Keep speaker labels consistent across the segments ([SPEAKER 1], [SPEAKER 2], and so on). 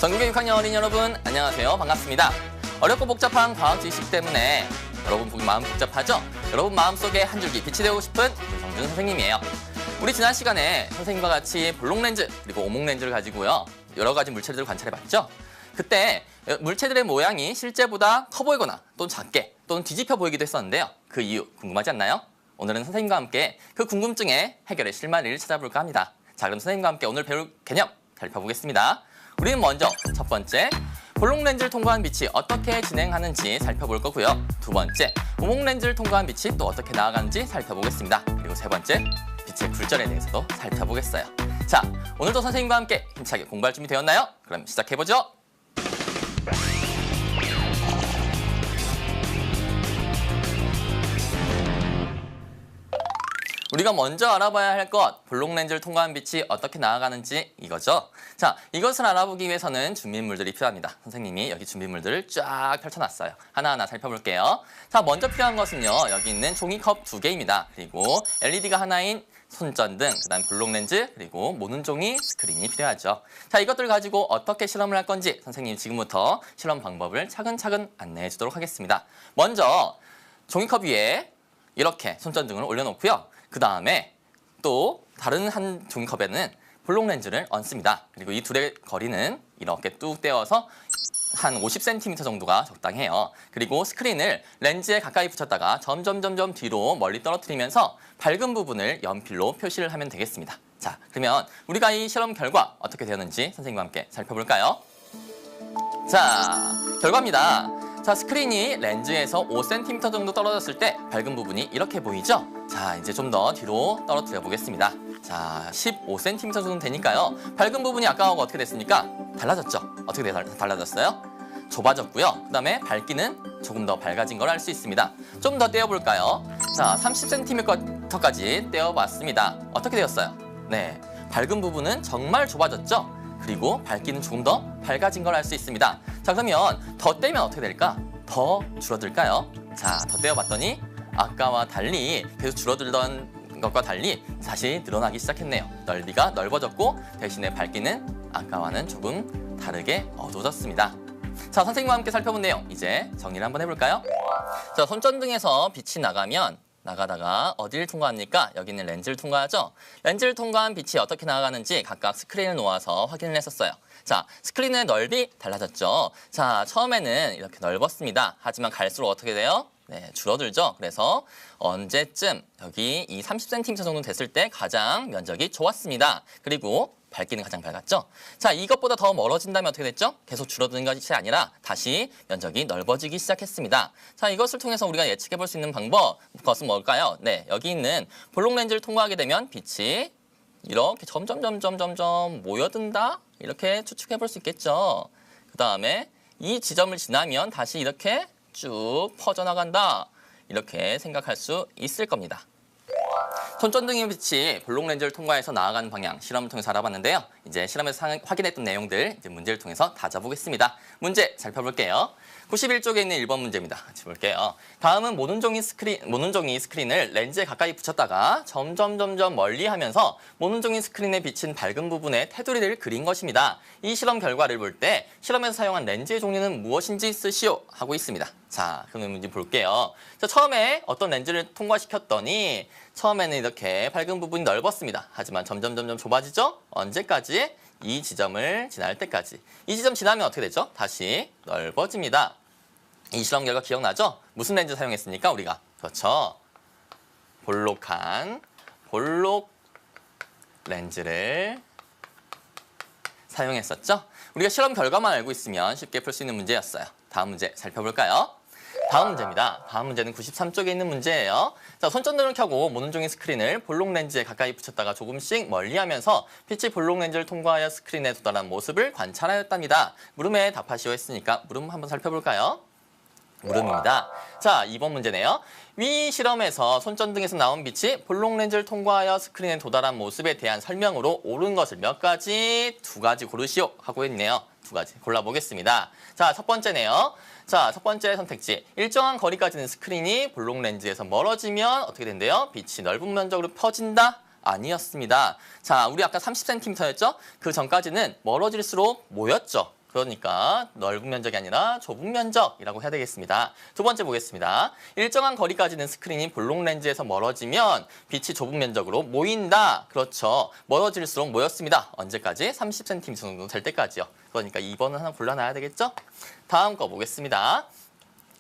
[SPEAKER 1] 전국의 6학년 어린이 여러분, 안녕하세요. 반갑습니다. 어렵고 복잡한 과학 지식 때문에 여러분 마음 복잡하죠? 여러분 마음속에 한 줄기 빛이 되고 싶은 김성준 선생님이에요. 우리 지난 시간에 선생님과 같이 볼록 렌즈 그리고 오목 렌즈를 가지고요. 여러 가지 물체들을 관찰해봤죠? 그때 물체들의 모양이 실제보다 커 보이거나 또는 작게 또는 뒤집혀 보이기도 했었는데요. 그 이유 궁금하지 않나요? 오늘은 선생님과 함께 그 궁금증의 해결의 실마리를 찾아볼까 합니다. 자, 그럼 선생님과 함께 오늘 배울 개념 살펴보겠습니다. 우리는 먼저 첫 번째, 볼록 렌즈를 통과한 빛이 어떻게 진행하는지 살펴볼 거고요. 두 번째, 오목 렌즈를 통과한 빛이 또 어떻게 나아가는지 살펴보겠습니다. 그리고 세 번째, 빛의 굴절에 대해서도 살펴보겠어요. 자, 오늘도 선생님과 함께 힘차게 공부할 준비 되었나요? 그럼 시작해보죠. 우리가 먼저 알아봐야 할 것, 볼록 렌즈를 통과한 빛이 어떻게 나아가는지 이거죠. 자, 이것을 알아보기 위해서는 준비물들이 필요합니다. 선생님이 여기 준비물들을 쫙 펼쳐놨어요. 하나하나 살펴볼게요. 자, 먼저 필요한 것은요, 여기 있는 종이컵 2개입니다. 그리고 LED가 하나인 손전등, 그 다음 볼록 렌즈, 그리고 모는 종이 스크린이 필요하죠. 자, 이것들 가지고 어떻게 실험을 할 건지 선생님이 지금부터 실험 방법을 차근차근 안내해 주도록 하겠습니다. 먼저 종이컵 위에 이렇게 손전등을 올려놓고요. 그 다음에 또 다른 한 종이컵에는 볼록 렌즈를 얹습니다. 그리고 이 둘의 거리는 이렇게 뚝 떼어서 한 50cm 정도가 적당해요. 그리고 스크린을 렌즈에 가까이 붙였다가 점점 뒤로 멀리 떨어뜨리면서 밝은 부분을 연필로 표시를 하면 되겠습니다. 자, 그러면 우리가 이 실험 결과 어떻게 되었는지 선생님과 함께 살펴볼까요? 자, 결과입니다. 자, 스크린이 렌즈에서 5cm 정도 떨어졌을 때 밝은 부분이 이렇게 보이죠? 자, 이제 좀 더 뒤로 떨어뜨려 보겠습니다. 자, 15cm 정도 되니까요. 밝은 부분이 아까하고 어떻게 됐습니까? 달라졌죠? 어떻게 달라졌어요? 좁아졌고요. 그 다음에 밝기는 조금 더 밝아진 걸 알 수 있습니다. 좀 더 떼어볼까요? 자, 30cm까지 떼어봤습니다. 어떻게 되었어요? 네, 밝은 부분은 정말 좁아졌죠? 그리고 밝기는 조금 더 밝아진 걸 알 수 있습니다. 자, 그러면 더 떼면 어떻게 될까? 더 줄어들까요? 자, 더 떼어봤더니 아까와 달리 계속 줄어들던 것과 달리 다시 늘어나기 시작했네요. 넓이가 넓어졌고 대신에 밝기는 아까와는 조금 다르게 어두워졌습니다. 자, 선생님과 함께 살펴본 내용 이제 정리를 한번 해볼까요? 자, 손전등에서 빛이 나가다가 어디를 통과합니까? 여기 있는 렌즈를 통과하죠? 렌즈를 통과한 빛이 어떻게 나아가는지 각각 스크린을 놓아서 확인을 했었어요. 자, 스크린의 넓이 달라졌죠? 자, 처음에는 이렇게 넓었습니다. 하지만 갈수록 어떻게 돼요? 네, 줄어들죠? 그래서 언제쯤 여기 이 30cm 정도 됐을 때 가장 면적이 좋았습니다. 그리고 밝기는 가장 밝았죠? 자, 이것보다 더 멀어진다면 어떻게 됐죠? 계속 줄어드는 것이 아니라 다시 면적이 넓어지기 시작했습니다. 자, 이것을 통해서 우리가 예측해 볼 수 있는 것은 뭘까요? 네, 여기 있는 볼록 렌즈를 통과하게 되면 빛이 이렇게 점점 모여든다? 이렇게 추측해 볼 수 있겠죠? 그 다음에 이 지점을 지나면 다시 이렇게 쭉 퍼져나간다. 이렇게 생각할 수 있을 겁니다. 손전등의 빛이 볼록 렌즈를 통과해서 나아가는 방향 실험을 통해서 알아봤는데요. 이제 실험에서 확인했던 내용들 이제 문제를 통해서 다져보겠습니다. 문제 살펴볼게요. 91쪽에 있는 1번 문제입니다. 같이 볼게요. 다음은 모는 종이 스크린을 렌즈에 가까이 붙였다가 점점 멀리 하면서 모는 종이 스크린에 비친 밝은 부분에 테두리를 그린 것입니다. 이 실험 결과를 볼 때 실험에서 사용한 렌즈의 종류는 무엇인지 쓰시오 하고 있습니다. 자, 그럼 문제 볼게요. 자, 처음에 어떤 렌즈를 통과시켰더니 처음에는 이렇게 밝은 부분이 넓었습니다. 하지만 점점 좁아지죠? 언제까지? 이 지점을 지날 때까지. 이 지점 지나면 어떻게 되죠? 다시 넓어집니다. 이 실험 결과 기억나죠? 무슨 렌즈 사용했습니까? 우리가. 그렇죠. 볼록 렌즈를 사용했었죠? 우리가 실험 결과만 알고 있으면 쉽게 풀 수 있는 문제였어요. 다음 문제 살펴볼까요? 다음 문제입니다. 다음 문제는 93쪽에 있는 문제예요. 자, 손전등을 켜고 모는 종이 스크린을 볼록 렌즈에 가까이 붙였다가 조금씩 멀리하면서 빛이 볼록 렌즈를 통과하여 스크린에 도달한 모습을 관찰하였답니다. 물음에 답하시오 했으니까 물음 한번 살펴볼까요? 물음입니다. 자, 2번 문제네요. 위 실험에서 손전등에서 나온 빛이 볼록 렌즈를 통과하여 스크린에 도달한 모습에 대한 설명으로 옳은 것을 몇 가지? 2가지 고르시오 하고 있네요. 2가지 골라보겠습니다. 자, 첫 번째네요. 자, 첫 번째 선택지. 일정한 거리까지는 스크린이 볼록 렌즈에서 멀어지면 어떻게 된대요? 빛이 넓은 면적으로 퍼진다? 아니었습니다. 자, 우리 아까 30cm였죠? 그 전까지는 멀어질수록 모였죠. 그러니까 넓은 면적이 아니라 좁은 면적이라고 해야 되겠습니다. 두 번째 보겠습니다. 일정한 거리까지는 스크린이 볼록 렌즈에서 멀어지면 빛이 좁은 면적으로 모인다. 그렇죠. 멀어질수록 모였습니다. 언제까지? 30cm 정도 될 때까지요. 그러니까 2번은 하나 골라놔야 되겠죠? 다음 거 보겠습니다.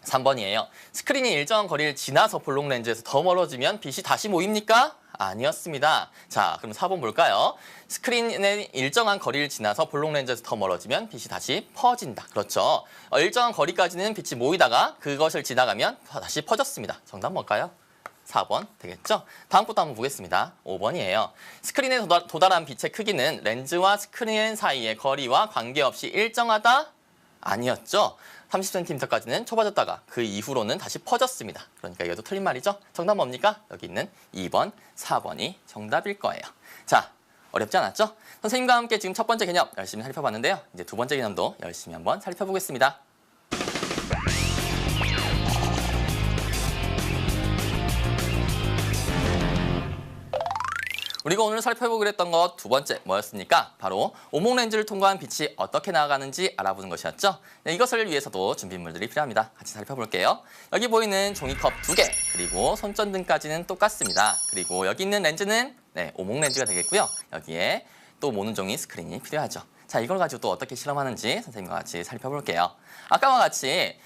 [SPEAKER 1] 3번이에요. 스크린이 일정한 거리를 지나서 볼록 렌즈에서 더 멀어지면 빛이 다시 모입니까? 아니었습니다. 자, 그럼 4번 볼까요? 스크린의 일정한 거리를 지나서 볼록 렌즈에서 더 멀어지면 빛이 다시 퍼진다. 그렇죠. 일정한 거리까지는 빛이 모이다가 그것을 지나가면 다시 퍼졌습니다. 정답 뭘까요? 4번 되겠죠? 다음 것도 한번 보겠습니다. 5번이에요. 스크린에 도달한 빛의 크기는 렌즈와 스크린 사이의 거리와 관계없이 일정하다? 아니었죠. 30cm까지는 좁아졌다가 그 이후로는 다시 퍼졌습니다. 그러니까 이것도 틀린 말이죠. 정답 뭡니까? 여기 있는 2번, 4번이 정답일 거예요. 자, 어렵지 않았죠? 선생님과 함께 지금 첫 번째 개념 열심히 살펴봤는데요. 이제 두 번째 개념도 열심히 한번 살펴보겠습니다. 우리가 오늘 살펴보기로 했던 것 두 번째 뭐였습니까? 바로 오목 렌즈를 통과한 빛이 어떻게 나아가는지 알아보는 것이었죠. 네, 이것을 위해서도 준비물들이 필요합니다. 같이 살펴볼게요. 여기 보이는 종이컵 2개, 그리고 손전등까지는 똑같습니다. 그리고 여기 있는 렌즈는 오목 렌즈가 되겠고요. 여기에 또 모는 종이 스크린이 필요하죠. 자, 이걸 가지고 또 어떻게 실험하는지 선생님과 같이 살펴볼게요. 아까와 같이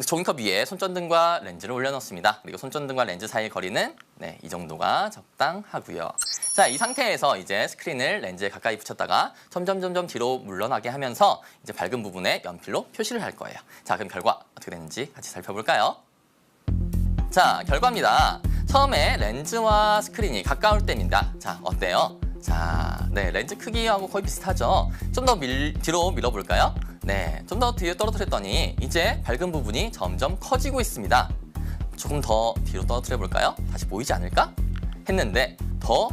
[SPEAKER 1] 종이컵 위에 손전등과 렌즈를 올려놓습니다. 그리고 손전등과 렌즈 사이의 거리는 이 정도가 적당하고요. 자, 이 상태에서 이제 스크린을 렌즈에 가까이 붙였다가 점점 뒤로 물러나게 하면서 이제 밝은 부분에 연필로 표시를 할 거예요. 자, 그럼 결과 어떻게 되는지 같이 살펴볼까요? 자, 결과입니다. 처음에 렌즈와 스크린이 가까울 때입니다. 자, 어때요? 자, 렌즈 크기하고 거의 비슷하죠? 좀 더 뒤로 밀어볼까요? 좀 더 뒤에 떨어뜨렸더니 이제 밝은 부분이 점점 커지고 있습니다. 조금 더 뒤로 떨어뜨려 볼까요? 다시 보이지 않을까? 했는데 더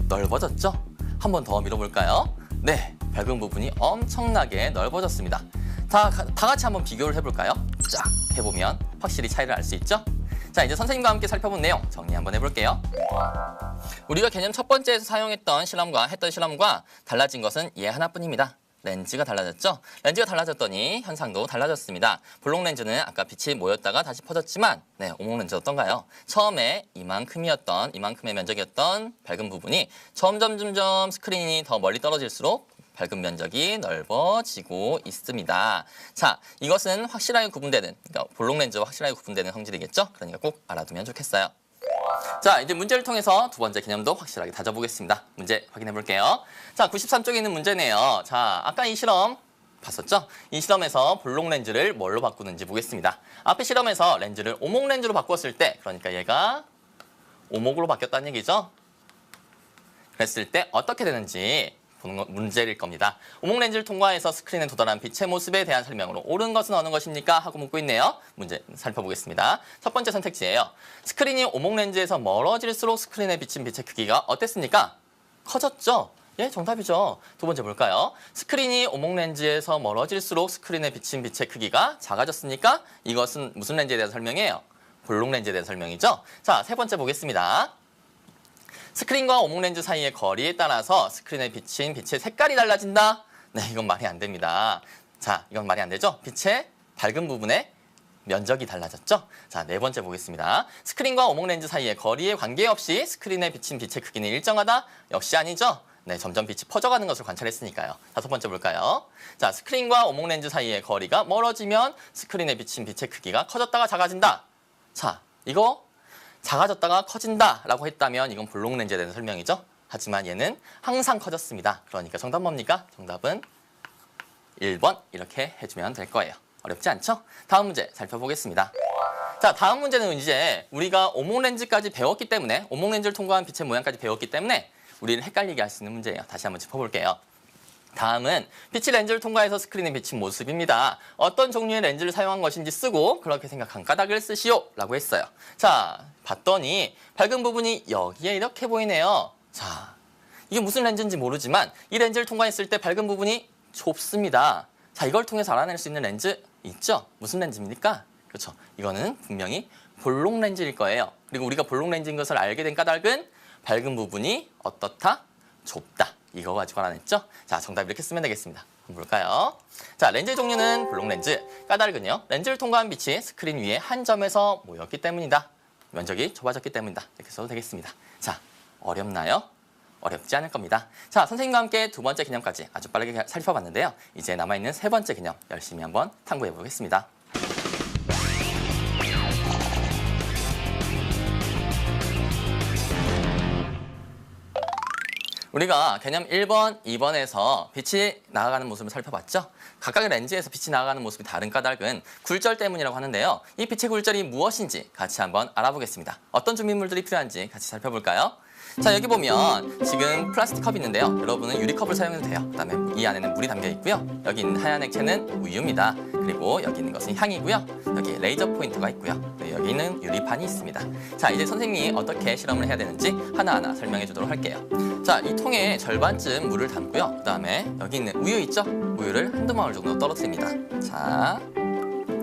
[SPEAKER 1] 넓어졌죠? 한 번 더 밀어볼까요? 밝은 부분이 엄청나게 넓어졌습니다. 다 같이 한번 비교를 해볼까요? 쫙 해보면 확실히 차이를 알 수 있죠? 자, 이제 선생님과 함께 살펴본 내용 정리 한번 해볼게요. 우리가 개념 첫 번째에서 사용했던 실험과 달라진 것은 얘 하나뿐입니다. 렌즈가 달라졌죠? 렌즈가 달라졌더니 현상도 달라졌습니다. 볼록 렌즈는 아까 빛이 모였다가 다시 퍼졌지만 오목 렌즈 어떤가요? 처음에 이만큼의 면적이었던 밝은 부분이 점점 스크린이 더 멀리 떨어질수록 밝은 면적이 넓어지고 있습니다. 자, 이것은 확실하게 구분되는, 그러니까 볼록 렌즈와 확실하게 구분되는 성질이겠죠? 그러니까 꼭 알아두면 좋겠어요. 자, 이제 문제를 통해서 두 번째 개념도 확실하게 다져보겠습니다. 문제 확인해 볼게요. 자, 93쪽에 있는 문제네요. 자, 아까 이 실험 봤었죠? 이 실험에서 볼록 렌즈를 뭘로 바꾸는지 보겠습니다. 앞에 실험에서 렌즈를 오목 렌즈로 바꿨을 때, 그러니까 얘가 오목으로 바뀌었다는 얘기죠? 그랬을 때 어떻게 되는지 보는 문제일 겁니다. 오목 렌즈를 통과해서 스크린에 도달한 빛의 모습에 대한 설명으로 옳은 것은 어느 것입니까? 하고 묻고 있네요. 문제 살펴보겠습니다. 첫 번째 선택지예요. 스크린이 오목 렌즈에서 멀어질수록 스크린에 비친 빛의 크기가 어땠습니까? 커졌죠? 예, 정답이죠. 두 번째 볼까요? 스크린이 오목 렌즈에서 멀어질수록 스크린에 비친 빛의 크기가 작아졌습니까? 이것은 무슨 렌즈에 대한 설명이에요? 볼록 렌즈에 대한 설명이죠. 자, 세 번째 보겠습니다. 스크린과 오목 렌즈 사이의 거리에 따라서 스크린에 비친 빛의 색깔이 달라진다? 이건 말이 안 됩니다. 자, 이건 말이 안 되죠? 빛의 밝은 부분의 면적이 달라졌죠? 자, 네 번째 보겠습니다. 스크린과 오목 렌즈 사이의 거리에 관계없이 스크린에 비친 빛의 크기는 일정하다? 역시 아니죠? 점점 빛이 퍼져가는 것을 관찰했으니까요. 다섯 번째 볼까요? 자, 스크린과 오목 렌즈 사이의 거리가 멀어지면 스크린에 비친 빛의 크기가 커졌다가 작아진다? 자, 이거 작아졌다가 커진다라고 했다면 이건 볼록 렌즈에 대한 설명이죠. 하지만 얘는 항상 커졌습니다. 그러니까 정답 뭡니까? 정답은 1번 이렇게 해주면 될 거예요. 어렵지 않죠? 다음 문제 살펴보겠습니다. 자, 다음 문제는 이제 우리가 오목 렌즈까지 배웠기 때문에 오목 렌즈를 통과한 빛의 모양까지 배웠기 때문에 우리를 헷갈리게 할 수 있는 문제예요. 다시 한번 짚어볼게요. 다음은 빛이 렌즈를 통과해서 스크린에 비친 모습입니다. 어떤 종류의 렌즈를 사용한 것인지 쓰고 그렇게 생각한 까닭을 쓰시오 라고 했어요. 자, 봤더니 밝은 부분이 여기에 이렇게 보이네요. 자, 이게 무슨 렌즈인지 모르지만 이 렌즈를 통과했을 때 밝은 부분이 좁습니다. 자, 이걸 통해서 알아낼 수 있는 렌즈 있죠? 무슨 렌즈입니까? 그렇죠. 이거는 분명히 볼록 렌즈일 거예요. 그리고 우리가 볼록 렌즈인 것을 알게 된 까닭은 밝은 부분이 어떻다? 좁다. 이거 가지고 알아냈죠? 자, 정답 이렇게 쓰면 되겠습니다. 볼까요? 자, 렌즈 종류는 블록 렌즈. 까닭은요, 렌즈를 통과한 빛이 스크린 위에 한 점에서 모였기 때문이다. 면적이 좁아졌기 때문이다. 이렇게 써도 되겠습니다. 자, 어렵나요? 어렵지 않을 겁니다. 자, 선생님과 함께 두 번째 개념까지 아주 빠르게 살펴봤는데요. 이제 남아있는 세 번째 개념 열심히 한번 탐구해 보겠습니다. 우리가 개념 1번, 2번에서 빛이 나아가는 모습을 살펴봤죠? 각각의 렌즈에서 빛이 나아가는 모습이 다른 까닭은 굴절 때문이라고 하는데요. 이 빛의 굴절이 무엇인지 같이 한번 알아보겠습니다. 어떤 준비물들이 필요한지 같이 살펴볼까요? 자, 여기 보면 지금 플라스틱 컵이 있는데요. 여러분은 유리컵을 사용해도 돼요. 그다음에 이 안에는 물이 담겨 있고요. 여기 있는 하얀 액체는 우유입니다. 그리고 여기 있는 것은 향이고요. 여기 레이저 포인터가 있고요. 그리고 여기 있는 유리판이 있습니다. 자, 이제 선생님이 어떻게 실험을 해야 되는지 하나하나 설명해 주도록 할게요. 자, 이 통에 절반쯤 물을 담고요. 그다음에 여기 있는 우유 있죠? 우유를 한두 방울 정도 떨어뜨립니다. 자,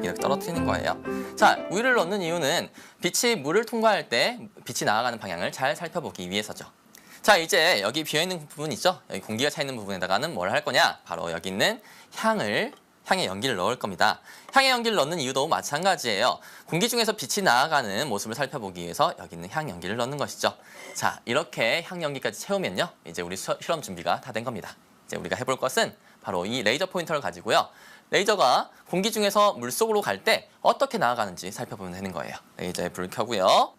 [SPEAKER 1] 이렇게 떨어뜨리는 거예요. 자, 우유를 넣는 이유는 빛이 물을 통과할 때 빛이 나아가는 방향을 잘 살펴보기 위해서죠. 자, 이제 여기 비어있는 부분 있죠? 여기 공기가 차 있는 부분에다가는 뭘 할 거냐? 바로 여기 있는 향의 연기를 넣을 겁니다. 향의 연기를 넣는 이유도 마찬가지예요. 공기 중에서 빛이 나아가는 모습을 살펴보기 위해서 여기 있는 향 연기를 넣는 것이죠. 자, 이렇게 향 연기까지 채우면요. 이제 우리 실험 준비가 다 된 겁니다. 이제 우리가 해볼 것은 바로 이 레이저 포인터를 가지고요. 레이저가 공기 중에서 물속으로 갈 때 어떻게 나아가는지 살펴보면 되는 거예요. 레이저에 불을 켜고요.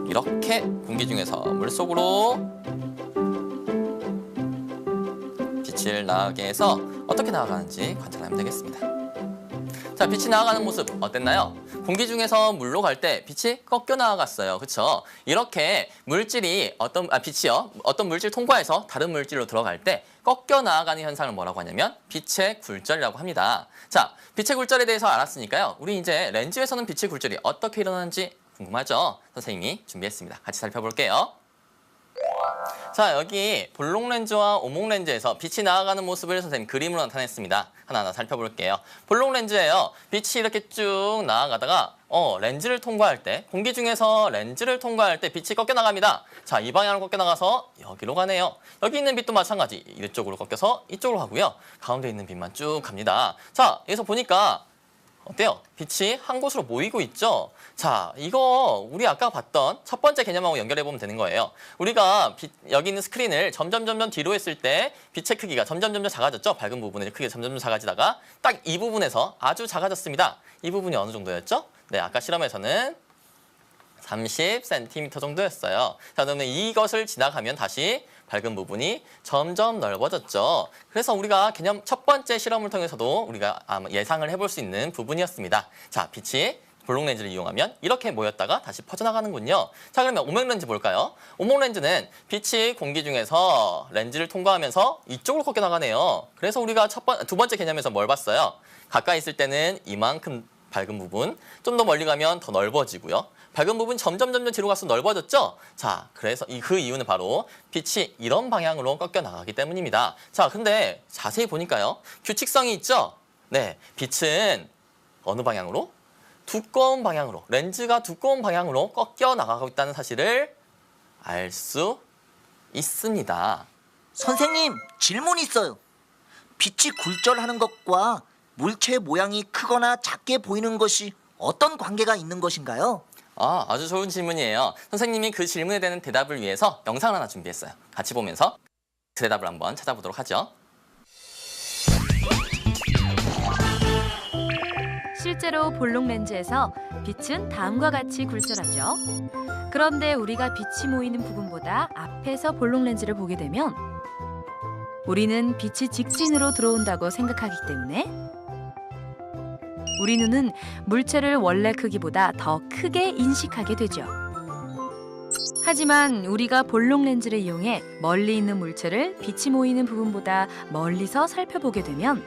[SPEAKER 1] 이렇게 공기 중에서 물속으로 빛을 나가게 해서 어떻게 나아가는지 관찰하면 되겠습니다. 자, 빛이 나아가는 모습 어땠나요? 공기 중에서 물로 갈 때 빛이 꺾여 나아갔어요. 그렇죠? 이렇게 물질이 빛이요. 어떤 물질 통과해서 다른 물질로 들어갈 때 꺾여 나아가는 현상을 뭐라고 하냐면 빛의 굴절이라고 합니다. 자, 빛의 굴절에 대해서 알았으니까요. 우리 이제 렌즈에서는 빛의 굴절이 어떻게 일어나는지 궁금하죠? 선생님이 준비했습니다. 같이 살펴볼게요. 자, 여기 볼록 렌즈와 오목 렌즈에서 빛이 나아가는 모습을 선생님 그림으로 나타냈습니다. 하나하나 살펴볼게요. 볼록 렌즈예요. 빛이 이렇게 쭉 나아가다가 렌즈를 통과할 때, 공기 중에서 렌즈를 통과할 때 빛이 꺾여 나갑니다. 자, 이 방향으로 꺾여 나가서 여기로 가네요. 여기 있는 빛도 마찬가지. 이쪽으로 꺾여서 이쪽으로 가고요. 가운데 있는 빛만 쭉 갑니다. 자, 여기서 보니까 어때요? 빛이 한 곳으로 모이고 있죠? 자, 이거 우리 아까 봤던 첫 번째 개념하고 연결해보면 되는 거예요. 우리가 여기 있는 스크린을 점점 뒤로 했을 때 빛의 크기가 점점 작아졌죠? 밝은 부분의 크기가 점점 작아지다가 딱 이 부분에서 아주 작아졌습니다. 이 부분이 어느 정도였죠? 네, 아까 실험에서는 30cm 정도였어요. 자, 그러면 이것을 지나가면 다시 밝은 부분이 점점 넓어졌죠. 그래서 우리가 개념 첫 번째 실험을 통해서도 우리가 예상을 해볼 수 있는 부분이었습니다. 자, 빛이 볼록 렌즈를 이용하면 이렇게 모였다가 다시 퍼져나가는군요. 자, 그러면 오목 렌즈 볼까요? 오목 렌즈는 빛이 공기 중에서 렌즈를 통과하면서 이쪽으로 꺾여 나가네요. 그래서 우리가 두 번째 개념에서 뭘 봤어요? 가까이 있을 때는 이만큼 밝은 부분, 좀 더 멀리 가면 더 넓어지고요. 밝은 부분 점점 뒤로 가서 넓어졌죠? 자, 그래서 그 이유는 바로 빛이 이런 방향으로 꺾여 나가기 때문입니다. 자, 근데 자세히 보니까요. 규칙성이 있죠? 네, 빛은 어느 방향으로? 두꺼운 방향으로, 렌즈가 두꺼운 방향으로 꺾여 나가고 있다는 사실을 알 수 있습니다.
[SPEAKER 2] 선생님, 질문 있어요. 빛이 굴절하는 것과 물체의 모양이 크거나 작게 보이는 것이 어떤 관계가 있는 것인가요?
[SPEAKER 1] 아주 좋은 질문이에요. 선생님이 그 질문에 대한 대답을 위해서 영상을 하나 준비했어요. 같이 보면서 그 대답을 한번 찾아보도록 하죠.
[SPEAKER 3] 실제로 볼록 렌즈에서 빛은 다음과 같이 굴절하죠. 그런데 우리가 빛이 모이는 부분보다 앞에서 볼록 렌즈를 보게 되면 우리는 빛이 직진으로 들어온다고 생각하기 때문에 우리 눈은 물체를 원래 크기보다 더 크게 인식하게 되죠. 하지만 우리가 볼록 렌즈를 이용해 멀리 있는 물체를 빛이 모이는 부분보다 멀리서 살펴보게 되면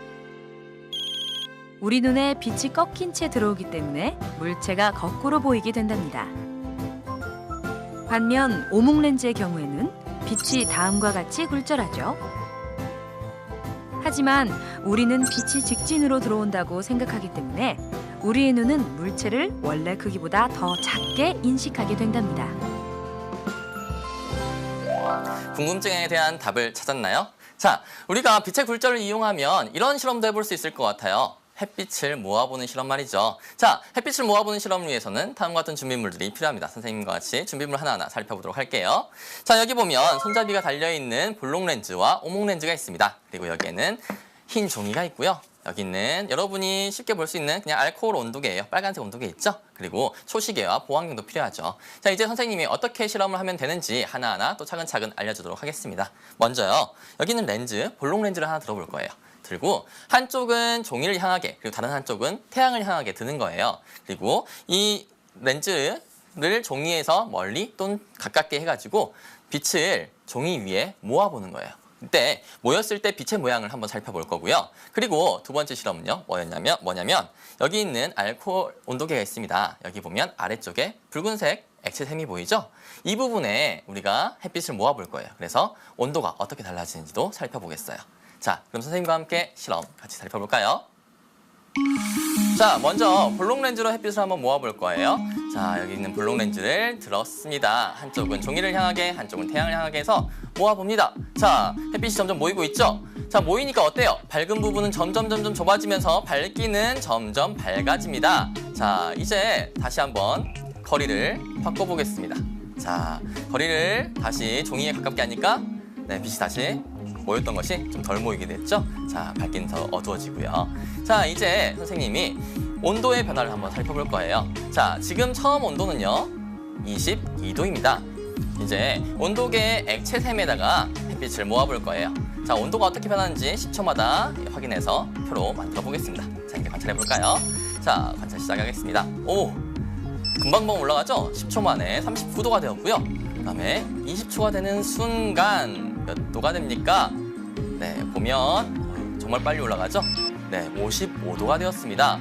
[SPEAKER 3] 우리 눈에 빛이 꺾인 채 들어오기 때문에 물체가 거꾸로 보이게 된답니다. 반면 오목 렌즈의 경우에는 빛이 다음과 같이 굴절하죠. 하지만 우리는 빛이 직진으로 들어온다고 생각하기 때문에 우리의 눈은 물체를 원래 크기보다 더 작게 인식하게 된답니다.
[SPEAKER 1] 궁금증에 대한 답을 찾았나요? 자, 우리가 빛의 굴절을 이용하면 이런 실험도 해볼 수 있을 것 같아요. 햇빛을 모아보는 실험 말이죠. 자, 햇빛을 모아보는 실험을 위해서는 다음과 같은 준비물들이 필요합니다. 선생님과 같이 준비물 하나하나 살펴보도록 할게요. 자, 여기 보면 손잡이가 달려있는 볼록 렌즈와 오목 렌즈가 있습니다. 그리고 여기에는 흰 종이가 있고요. 여기는 여러분이 쉽게 볼 수 있는 그냥 알코올 온도계예요. 빨간색 온도계 있죠? 그리고 초시계와 보안경도 필요하죠. 자, 이제 선생님이 어떻게 실험을 하면 되는지 하나하나 또 차근차근 알려주도록 하겠습니다. 먼저요, 여기는 렌즈, 볼록 렌즈를 하나 들어볼 거예요. 들고 한쪽은 종이를 향하게, 그리고 다른 한쪽은 태양을 향하게 드는 거예요. 그리고 이 렌즈를 종이에서 멀리 또는 가깝게 해가지고 빛을 종이 위에 모아보는 거예요. 이때 모였을 때 빛의 모양을 한번 살펴볼 거고요. 그리고 두 번째 실험은요, 뭐냐면 여기 있는 알코올 온도계가 있습니다. 여기 보면 아래쪽에 붉은색 액체샘이 보이죠? 이 부분에 우리가 햇빛을 모아볼 거예요. 그래서 온도가 어떻게 달라지는지도 살펴보겠어요. 자, 그럼 선생님과 함께 실험 같이 살펴볼까요? 자, 먼저 볼록 렌즈로 햇빛을 한번 모아볼 거예요. 자, 여기 있는 볼록 렌즈를 들었습니다. 한쪽은 종이를 향하게, 한쪽은 태양을 향하게 해서 모아봅니다. 자, 햇빛이 점점 모이고 있죠? 자, 모이니까 어때요? 밝은 부분은 점점 좁아지면서 밝기는 점점 밝아집니다. 자, 이제 다시 한번 거리를 바꿔보겠습니다. 자, 거리를 다시 종이에 가깝게 하니까 네, 빛이 다시 모였던 것이 좀 덜 모이게 됐죠? 자, 밝기는 더 어두워지고요. 자, 이제 선생님이 온도의 변화를 한번 살펴볼 거예요. 자, 지금 처음 온도는요, 22도입니다. 이제 온도계의 액체샘에다가 햇빛을 모아볼 거예요. 자, 온도가 어떻게 변하는지 10초마다 확인해서 표로 만들어 보겠습니다. 자, 이제 관찰해 볼까요? 자, 관찰 시작하겠습니다. 오! 금방 올라가죠? 10초 만에 39도가 되었고요. 그 다음에 20초가 되는 순간 몇 도가 됩니까? 네, 보면 정말 빨리 올라가죠? 네, 55도가 되었습니다.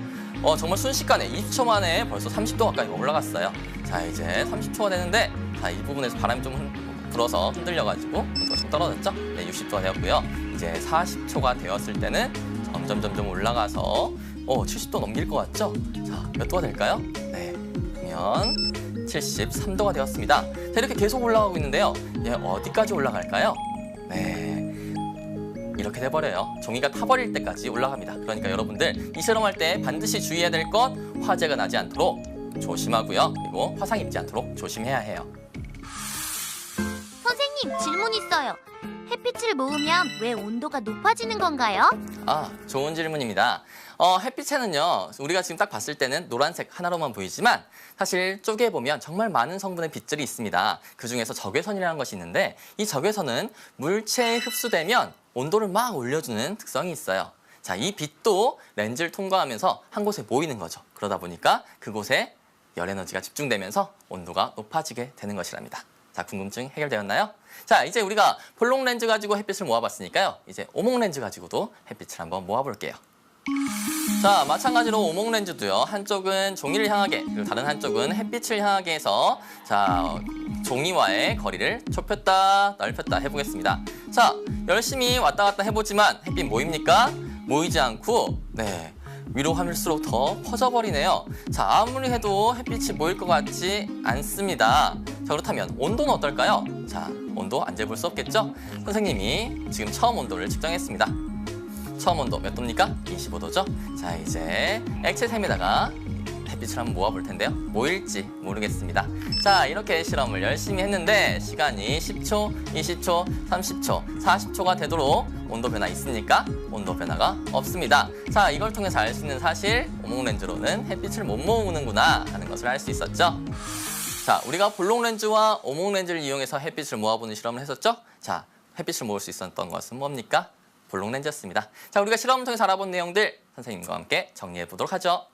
[SPEAKER 1] 정말 순식간에 20초 만에 벌써 30도 가까이 올라갔어요. 자, 이제 30초가 되는데, 자, 이 부분에서 바람이 좀 불어서 흔들려가지고 온도가 좀 떨어졌죠? 네, 60도가 되었고요. 이제 40초가 되었을 때는 점점 올라가서 70도 넘길 것 같죠? 자, 몇 도가 될까요? 네, 보면 73도가 되었습니다. 자, 이렇게 계속 올라가고 있는데요. 얘 어디까지 올라갈까요? 네, 이렇게 돼버려요. 종이가 타버릴 때까지 올라갑니다. 그러니까 여러분들 이 실험할 때 반드시 주의해야 될 것, 화재가 나지 않도록 조심하고요. 그리고 화상 입지 않도록 조심해야 해요.
[SPEAKER 4] 선생님, 질문 있어요. 햇빛을 모으면 왜 온도가 높아지는 건가요?
[SPEAKER 1] 아, 좋은 질문입니다. 햇빛에는요, 우리가 지금 딱 봤을 때는 노란색 하나로만 보이지만 사실 쪼개보면 정말 많은 성분의 빛들이 있습니다. 그중에서 적외선이라는 것이 있는데 이 적외선은 물체에 흡수되면 온도를 막 올려주는 특성이 있어요. 자, 이 빛도 렌즈를 통과하면서 한 곳에 모이는 거죠. 그러다 보니까 그곳에 열 에너지가 집중되면서 온도가 높아지게 되는 것이랍니다. 자, 궁금증 해결되었나요? 자, 이제 우리가 볼록 렌즈 가지고 햇빛을 모아봤으니까요. 이제 오목 렌즈 가지고도 햇빛을 한번 모아볼게요. 자, 마찬가지로 오목 렌즈도요. 한쪽은 종이를 향하게, 그리고 다른 한쪽은 햇빛을 향하게 해서 자, 종이와의 거리를 좁혔다 넓혔다 해보겠습니다. 자, 열심히 왔다 갔다 해보지만 햇빛 모입니까? 모이지 않고 네, 위로 갈수록 더 퍼져버리네요. 자, 아무리 해도 햇빛이 모일 것 같지 않습니다. 자, 그렇다면 온도는 어떨까요? 자, 온도 안 재볼 수 없겠죠? 선생님이 지금 처음 온도를 측정했습니다. 처음 온도 몇 도입니까? 25도죠? 자, 이제 액체샘에다가 햇빛을 한번 모아볼 텐데요. 모일지 모르겠습니다. 자, 이렇게 실험을 열심히 했는데 시간이 10초, 20초, 30초, 40초가 되도록 온도 변화 있습니까? 온도 변화가 없습니다. 자, 이걸 통해서 알 수 있는 사실, 오목 렌즈로는 햇빛을 못 모으는구나 하는 것을 알 수 있었죠. 자, 우리가 볼록 렌즈와 오목 렌즈를 이용해서 햇빛을 모아보는 실험을 했었죠. 자, 햇빛을 모을 수 있었던 것은 뭡니까? 볼록 렌즈였습니다. 자, 우리가 실험을 통해서 알아본 내용들 선생님과 함께 정리해 보도록 하죠.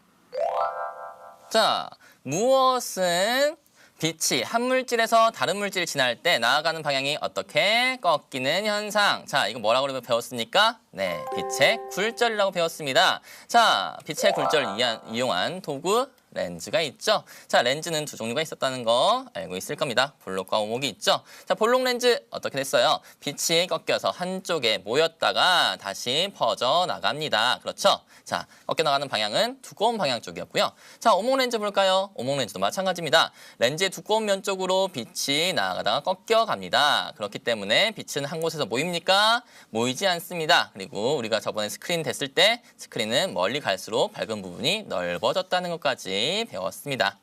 [SPEAKER 1] 자, 무엇은 빛이 한 물질에서 다른 물질을 지날 때 나아가는 방향이 어떻게 꺾이는 현상. 자, 이거 뭐라고 배웠습니까? 네, 빛의 굴절이라고 배웠습니다. 자, 빛의 굴절을 이용한 도구 렌즈가 있죠. 자, 렌즈는 두 종류가 있었다는 거 알고 있을 겁니다. 볼록과 오목이 있죠. 자, 볼록 렌즈 어떻게 됐어요? 빛이 꺾여서 한쪽에 모였다가 다시 퍼져 나갑니다. 그렇죠? 자, 꺾여 나가는 방향은 두꺼운 방향 쪽이었고요. 자, 오목 렌즈 볼까요? 오목 렌즈도 마찬가지입니다. 렌즈의 두꺼운 면 쪽으로 빛이 나가다가 꺾여 갑니다. 그렇기 때문에 빛은 한 곳에서 모입니까? 모이지 않습니다. 그리고 우리가 저번에 스크린 됐을 때 스크린은 멀리 갈수록 밝은 부분이 넓어졌다는 것까지 배웠습니다.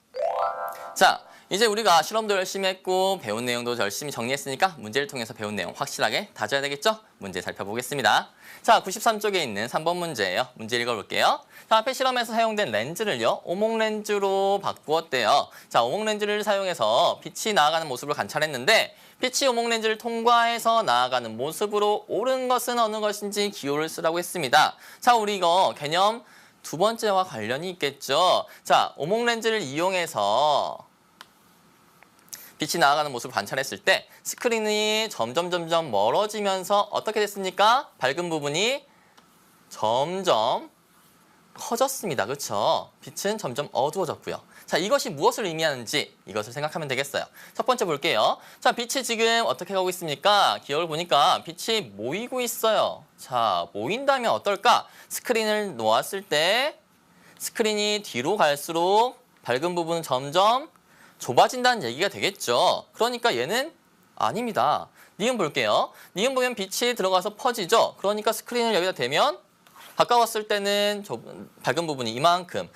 [SPEAKER 1] 자, 이제 우리가 실험도 열심히 했고 배운 내용도 열심히 정리했으니까 문제를 통해서 배운 내용 확실하게 다져야 되겠죠? 문제 살펴보겠습니다. 자, 93쪽에 있는 3번 문제예요. 문제 읽어볼게요. 자, 앞에 실험에서 사용된 렌즈를요, 오목 렌즈로 바꾸었대요. 자, 오목 렌즈를 사용해서 빛이 나아가는 모습을 관찰했는데 빛이 오목 렌즈를 통과해서 나아가는 모습으로 옳은 것은 어느 것인지 기호를 쓰라고 했습니다. 자, 우리 이거 개념 두 번째와 관련이 있겠죠. 자, 오목 렌즈를 이용해서 빛이 나아가는 모습을 관찰했을 때 스크린이 점점 멀어지면서 어떻게 됐습니까? 밝은 부분이 점점 커졌습니다. 그렇죠? 빛은 점점 어두워졌고요. 자, 이것이 무엇을 의미하는지 이것을 생각하면 되겠어요. 첫 번째 볼게요. 자, 빛이 지금 어떻게 가고 있습니까? 기억을 보니까 빛이 모이고 있어요. 자, 모인다면 어떨까? 스크린을 놓았을 때 스크린이 뒤로 갈수록 밝은 부분은 점점 좁아진다는 얘기가 되겠죠. 그러니까 얘는 아닙니다. 니은 볼게요. 니은 보면 빛이 들어가서 퍼지죠. 그러니까 스크린을 여기다 대면 가까웠을 때는 밝은 부분이 이만큼,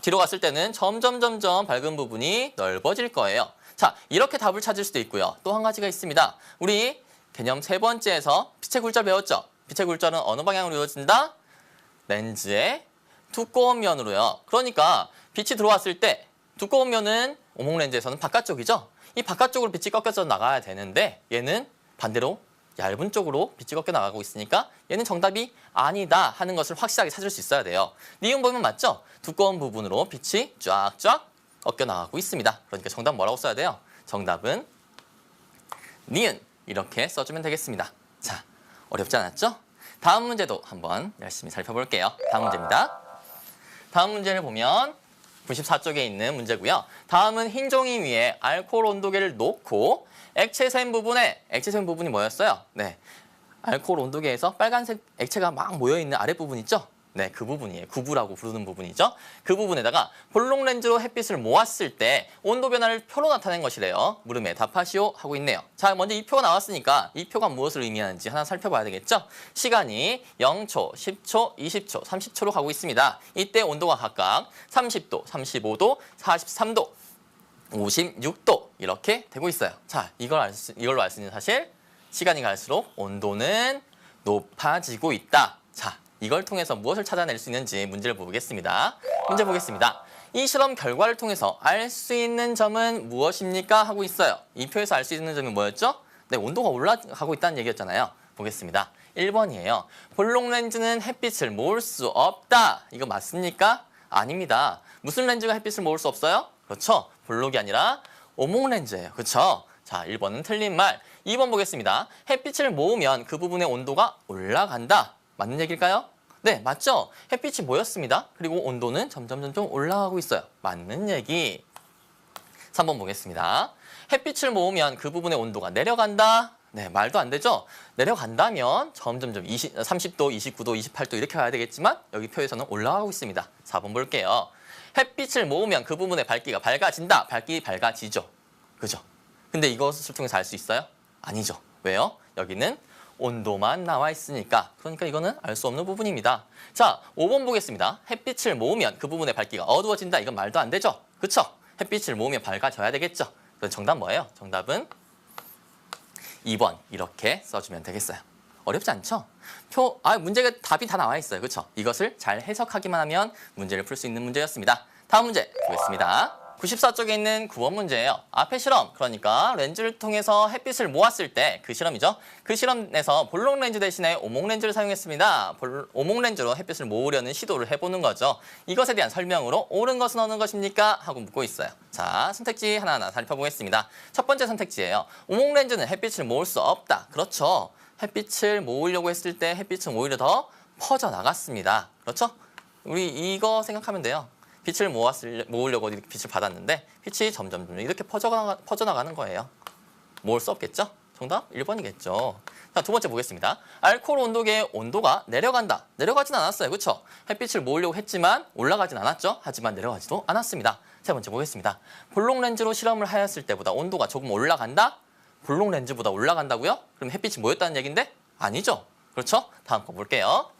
[SPEAKER 1] 뒤로 갔을 때는 점점 밝은 부분이 넓어질 거예요. 자, 이렇게 답을 찾을 수도 있고요. 또 한 가지가 있습니다. 우리 개념 세 번째에서 빛의 굴절 배웠죠. 빛의 굴절은 어느 방향으로 이루어진다? 렌즈의 두꺼운 면으로요. 그러니까 빛이 들어왔을 때 두꺼운 면은 오목 렌즈에서는 바깥쪽이죠. 이 바깥쪽으로 빛이 꺾여서 나가야 되는데 얘는 반대로 얇은 쪽으로 빛이 꺾여 나가고 있으니까 얘는 정답이 아니다 하는 것을 확실하게 찾을 수 있어야 돼요. 니은 보면 맞죠? 두꺼운 부분으로 빛이 쫙쫙 꺾여 나가고 있습니다. 그러니까 정답 뭐라고 써야 돼요? 정답은 니은 이렇게 써주면 되겠습니다. 자, 어렵지 않았죠? 다음 문제도 한번 열심히 살펴볼게요. 다음 문제입니다. 다음 문제를 보면 94쪽에 있는 문제고요. 다음은 흰 종이 위에 알코올 온도계를 놓고 액체샘 부분이 뭐였어요? 네, 알코올 온도계에서 빨간색 액체가 막 모여있는 아랫부분 있죠? 네, 그 부분이에요. 구부라고 부르는 부분이죠. 그 부분에다가 볼록 렌즈로 햇빛을 모았을 때 온도 변화를 표로 나타낸 것이래요. 물음에 답하시오 하고 있네요. 자, 먼저 이 표가 나왔으니까 이 표가 무엇을 의미하는지 하나 살펴봐야 되겠죠? 시간이 0초, 10초, 20초, 30초로 가고 있습니다. 이때 온도가 각각 30도, 35도, 43도, 56도 이렇게 되고 있어요. 자, 이걸로 알 수 있는 사실, 시간이 갈수록 온도는 높아지고 있다. 자, 이걸 통해서 무엇을 찾아낼 수 있는지 문제를 보겠습니다. 문제 보겠습니다. 이 실험 결과를 통해서 알 수 있는 점은 무엇입니까? 하고 있어요. 이 표에서 알 수 있는 점이 뭐였죠? 네, 온도가 올라가고 있다는 얘기였잖아요. 보겠습니다. 1번이에요. 볼록 렌즈는 햇빛을 모을 수 없다. 이거 맞습니까? 아닙니다. 무슨 렌즈가 햇빛을 모을 수 없어요? 그렇죠. 볼록이 아니라 오목 렌즈예요. 그렇죠? 자, 1번은 틀린 말. 2번 보겠습니다. 햇빛을 모으면 그 부분의 온도가 올라간다. 맞는 얘기일까요? 네, 맞죠? 햇빛이 모였습니다. 그리고 온도는 점점 올라가고 있어요. 맞는 얘기. 3번 보겠습니다. 햇빛을 모으면 그 부분의 온도가 내려간다. 네, 말도 안 되죠? 내려간다면 점점 30도, 29도, 28도 이렇게 가야 되겠지만 여기 표에서는 올라가고 있습니다. 4번 볼게요. 햇빛을 모으면 그 부분의 밝기가 밝아진다. 밝기 밝아지죠. 그죠? 근데 이것을 통해서 알 수 있어요? 아니죠. 왜요? 여기는 온도만 나와 있으니까. 그러니까 이거는 알 수 없는 부분입니다. 자, 5번 보겠습니다. 햇빛을 모으면 그 부분의 밝기가 어두워진다. 이건 말도 안 되죠. 그렇죠? 햇빛을 모으면 밝아져야 되겠죠. 그럼 정답 뭐예요? 정답은 2번 이렇게 써주면 되겠어요. 어렵지 않죠? 문제가 답이 다 나와 있어요. 그렇죠? 이것을 잘 해석하기만 하면 문제를 풀 수 있는 문제였습니다. 다음 문제 보겠습니다. 94쪽에 있는 9번 문제예요. 앞에 실험, 그러니까 렌즈를 통해서 햇빛을 모았을 때 그 실험이죠. 그 실험에서 볼록 렌즈 대신에 오목 렌즈를 사용했습니다. 오목 렌즈로 햇빛을 모으려는 시도를 해보는 거죠. 이것에 대한 설명으로 옳은 것은 어느 것입니까? 하고 묻고 있어요. 자, 선택지 하나하나 살펴보겠습니다. 첫 번째 선택지예요. 오목 렌즈는 햇빛을 모을 수 없다. 그렇죠. 햇빛을 모으려고 했을 때 햇빛은 오히려 더 퍼져나갔습니다. 그렇죠? 우리 이거 생각하면 돼요. 빛을 모으려고 이렇게 빛을 받았는데 빛이 점점 이렇게 퍼져나가는 거예요. 모을 수 없겠죠? 정답 1번이겠죠. 자, 두 번째 보겠습니다. 알코올 온도계의 온도가 내려간다. 내려가진 않았어요. 그렇죠? 햇빛을 모으려고 했지만 올라가진 않았죠? 하지만 내려가지도 않았습니다. 세 번째 보겠습니다. 볼록 렌즈로 실험을 하였을 때보다 온도가 조금 올라간다? 볼록 렌즈보다 올라간다고요? 그럼 햇빛이 모였다는 얘기인데? 아니죠. 그렇죠? 다음 거 볼게요.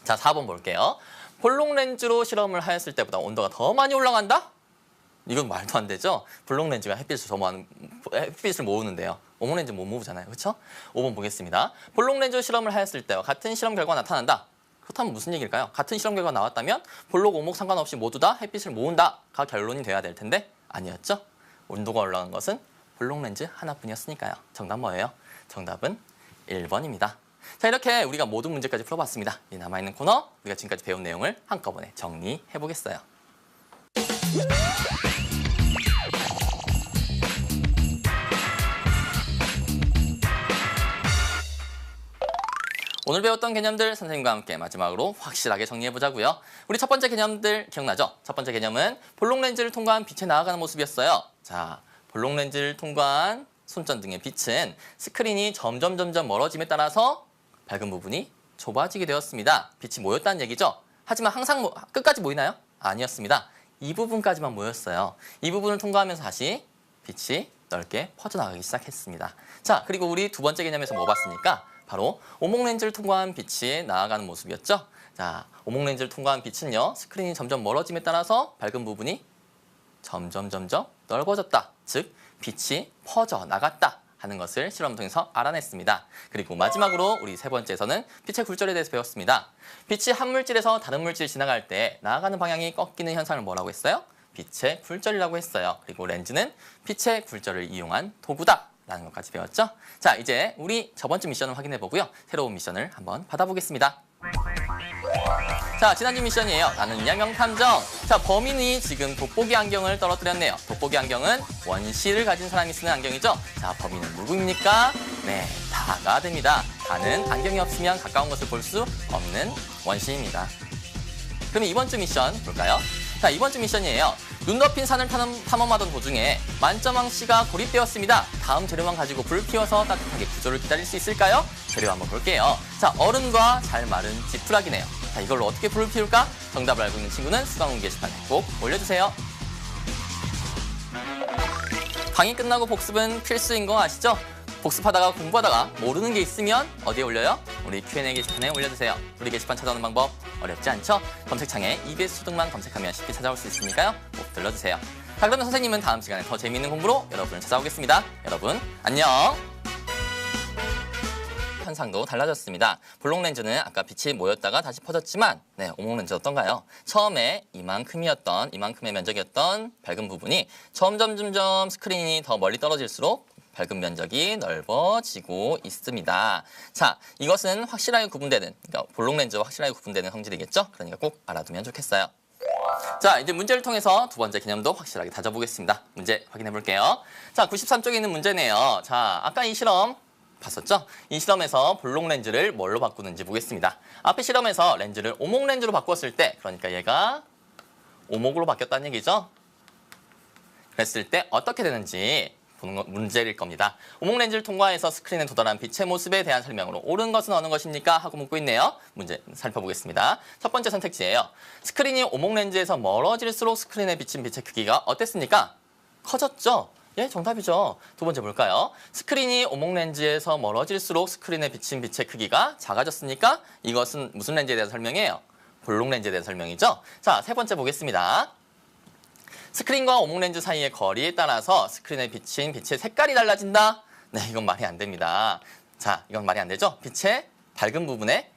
[SPEAKER 1] 자, 4번 볼게요. 볼록 렌즈로 실험을 하였을 때보다 온도가 더 많이 올라간다? 이건 말도 안 되죠? 볼록 렌즈가 햇빛을 모으는데요. 오목 렌즈 못 모으잖아요. 그렇죠? 5번 보겠습니다. 볼록 렌즈 실험을 하였을 때와 같은 실험 결과가 나타난다. 그렇다면 무슨 얘기일까요? 같은 실험 결과가 나왔다면 볼록, 오목 상관없이 모두 다 햇빛을 모은다가 결론이 돼야 될 텐데 아니었죠? 온도가 올라간 것은 볼록 렌즈 하나뿐이었으니까요. 정답 뭐예요? 정답은 1번입니다. 자, 이렇게 우리가 모든 문제까지 풀어봤습니다. 이 남아있는 코너, 우리가 지금까지 배운 내용을 한꺼번에 정리해보겠어요. 오늘 배웠던 개념들 선생님과 함께 마지막으로 확실하게 정리해보자고요. 우리 첫 번째 개념들 기억나죠? 첫 번째 개념은 볼록 렌즈를 통과한 빛에 나아가는 모습이었어요. 자, 볼록 렌즈를 통과한 손전등의 빛은 스크린이 점점 멀어짐에 따라서 밝은 부분이 좁아지게 되었습니다. 빛이 모였다는 얘기죠? 하지만 항상 끝까지 모이나요? 아니었습니다. 이 부분까지만 모였어요. 이 부분을 통과하면서 다시 빛이 넓게 퍼져나가기 시작했습니다. 자, 그리고 우리 두 번째 개념에서 뭐 봤습니까? 바로 오목 렌즈를 통과한 빛이 나아가는 모습이었죠. 자, 오목 렌즈를 통과한 빛은요, 스크린이 점점 멀어짐에 따라서 밝은 부분이 점점 넓어졌다. 즉, 빛이 퍼져나갔다 하는 것을 실험을 통해서 알아냈습니다. 그리고 마지막으로 우리 세 번째에서는 빛의 굴절에 대해서 배웠습니다. 빛이 한 물질에서 다른 물질이 지나갈 때 나아가는 방향이 꺾이는 현상을 뭐라고 했어요? 빛의 굴절이라고 했어요. 그리고 렌즈는 빛의 굴절을 이용한 도구다 라는 것까지 배웠죠. 자, 이제 우리 저번 주 미션을 확인해 보고요. 새로운 미션을 한번 받아보겠습니다. 자, 지난주 미션이에요. 나는 이안경 탐정. 자, 범인이 지금 돋보기 안경을 떨어뜨렸네요. 돋보기 안경은 원시를 가진 사람이 쓰는 안경이죠. 자, 범인은 누구입니까? 네, 다가 됩니다. 다는 안경이 없으면 가까운 것을 볼 수 없는 원시입니다. 그럼 이번 주 미션 볼까요? 자, 이번 주 미션이에요. 눈 덮인 산을 탐험하던 도중에 만점왕 씨가 고립되었습니다. 다음 재료만 가지고 불을 피워서 따뜻하게 구조를 기다릴 수 있을까요? 재료 한번 볼게요. 자, 얼음과 잘 마른 지푸라기네요. 자, 이걸로 어떻게 불을 피울까? 정답을 알고 있는 친구는 수강문 게시판에 꼭 올려주세요. 강의 끝나고 복습은 필수인 거 아시죠? 복습하다가 공부하다가 모르는 게 있으면 어디에 올려요? 우리 Q&A 게시판에 올려주세요. 우리 게시판 찾아오는 방법 어렵지 않죠? 검색창에 EBS 초등만 검색하면 쉽게 찾아올 수 있으니까요. 꼭 들러주세요. 자, 그러면 선생님은 다음 시간에 더 재미있는 공부로 여러분을 찾아오겠습니다. 여러분 안녕! 현상도 달라졌습니다. 볼록 렌즈는 아까 빛이 모였다가 다시 퍼졌지만 오목 렌즈 어떤가요? 처음에 이만큼의 면적이었던 밝은 부분이 점점 스크린이 더 멀리 떨어질수록 밝은 면적이 넓어지고 있습니다. 자, 이것은 확실하게 구분되는, 그러니까 볼록 렌즈와 확실하게 구분되는 성질이겠죠? 그러니까 꼭 알아두면 좋겠어요. 자, 이제 문제를 통해서 두 번째 개념도 확실하게 다져보겠습니다. 문제 확인해 볼게요. 자, 93쪽에 있는 문제네요. 자, 아까 이 실험 봤었죠? 이 실험에서 볼록 렌즈를 뭘로 바꾸는지 보겠습니다. 앞에 실험에서 렌즈를 오목 렌즈로 바꿨을 때, 그러니까 얘가 오목으로 바뀌었다는 얘기죠? 그랬을 때 어떻게 되는지 보는 문제일 겁니다. 오목 렌즈를 통과해서 스크린에 도달한 빛의 모습에 대한 설명으로 옳은 것은 어느 것입니까? 하고 묻고 있네요. 문제 살펴보겠습니다. 첫 번째 선택지예요. 스크린이 오목 렌즈에서 멀어질수록 스크린에 비친 빛의 크기가 어땠습니까? 커졌죠? 예, 정답이죠. 두 번째 볼까요? 스크린이 오목 렌즈에서 멀어질수록 스크린에 비친 빛의 크기가 작아졌으니까 이것은 무슨 렌즈에 대한 설명이에요? 볼록 렌즈에 대한 설명이죠. 자, 세 번째 보겠습니다. 스크린과 오목 렌즈 사이의 거리에 따라서 스크린에 비친 빛의 색깔이 달라진다? 네, 이건 말이 안 됩니다. 자, 이건 말이 안 되죠? 빛의 밝은 부분의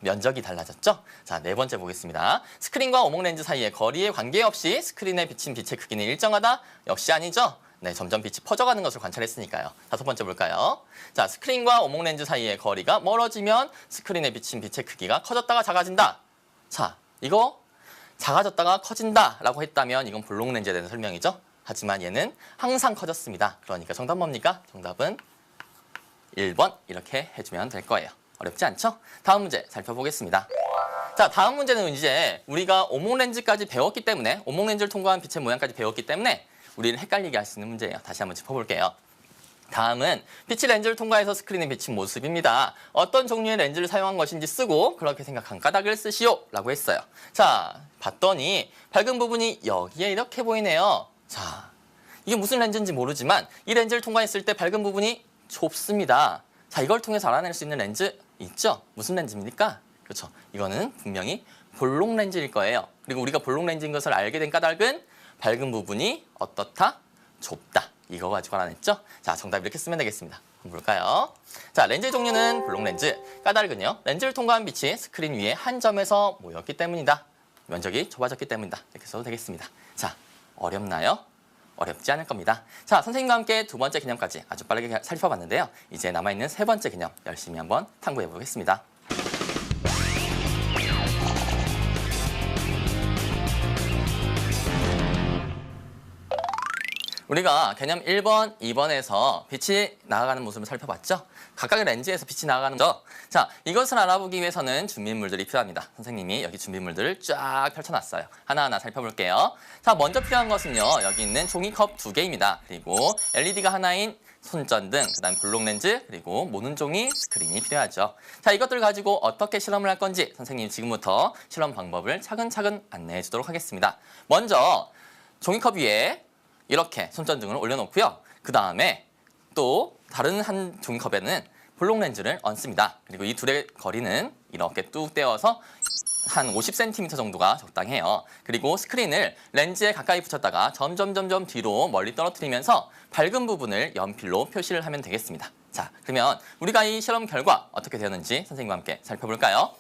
[SPEAKER 1] 면적이 달라졌죠? 자, 네 번째 보겠습니다. 스크린과 오목 렌즈 사이의 거리에 관계없이 스크린에 비친 빛의 크기는 일정하다? 역시 아니죠? 네, 점점 빛이 퍼져가는 것을 관찰했으니까요. 다섯 번째 볼까요? 자, 스크린과 오목 렌즈 사이의 거리가 멀어지면 스크린에 비친 빛의 크기가 커졌다가 작아진다? 자, 이거 작아졌다가 커진다라고 했다면 이건 볼록 렌즈에 대한 설명이죠. 하지만 얘는 항상 커졌습니다. 그러니까 정답 뭡니까? 정답은 1번 이렇게 해주면 될 거예요. 어렵지 않죠? 다음 문제 살펴보겠습니다. 자, 다음 문제는 이제 우리가 오목렌즈까지 배웠기 때문에 오목렌즈를 통과한 빛의 모양까지 배웠기 때문에 우리를 헷갈리게 할 수 있는 문제예요. 다시 한번 짚어볼게요. 다음은 빛이 렌즈를 통과해서 스크린에 비친 모습입니다. 어떤 종류의 렌즈를 사용한 것인지 쓰고 그렇게 생각한 까닭을 쓰시오 라고 했어요. 자, 봤더니 밝은 부분이 여기에 이렇게 보이네요. 자, 이게 무슨 렌즈인지 모르지만 이 렌즈를 통과했을 때 밝은 부분이 좁습니다. 자, 이걸 통해서 알아낼 수 있는 렌즈 있죠? 무슨 렌즈입니까? 그렇죠. 이거는 분명히 볼록 렌즈일 거예요. 그리고 우리가 볼록 렌즈인 것을 알게 된 까닭은 밝은 부분이 어떻다? 좁다. 이거 가지고 알아냈죠? 자, 정답 이렇게 쓰면 되겠습니다. 한번 볼까요? 자, 렌즈의 종류는 볼록 렌즈. 까닭은요, 렌즈를 통과한 빛이 스크린 위에 한 점에서 모였기 때문이다. 면적이 좁아졌기 때문이다. 이렇게 써도 되겠습니다. 자, 어렵나요? 어렵지 않을 겁니다. 자, 선생님과 함께 두 번째 개념까지 아주 빠르게 살펴봤는데요. 이제 남아있는 세 번째 개념 열심히 한번 탐구해 보겠습니다. 우리가 개념 1번, 2번에서 빛이 나아가는 모습을 살펴봤죠? 각각의 렌즈에서 빛이 나아가는 거. 자, 이것을 알아보기 위해서는 준비물들이 필요합니다. 선생님이 여기 준비물들을 쫙 펼쳐놨어요. 하나하나 살펴볼게요. 자, 먼저 필요한 것은요. 여기 있는 종이컵 2개입니다. 그리고 LED가 하나인 손전등, 그다음 볼록 렌즈, 그리고 모는 종이 스크린이 필요하죠. 자, 이것들 가지고 어떻게 실험을 할 건지 선생님이 지금부터 실험 방법을 차근차근 안내해 주도록 하겠습니다. 먼저 종이컵 위에 이렇게 손전등을 올려놓고요. 그 다음에 또 다른 한 종이컵에는 볼록 렌즈를 얹습니다. 그리고 이 둘의 거리는 이렇게 뚝 떼어서 한 50cm 정도가 적당해요. 그리고 스크린을 렌즈에 가까이 붙였다가 점점 뒤로 멀리 떨어뜨리면서 밝은 부분을 연필로 표시를 하면 되겠습니다. 자, 그러면 우리가 이 실험 결과 어떻게 되었는지 선생님과 함께 살펴볼까요?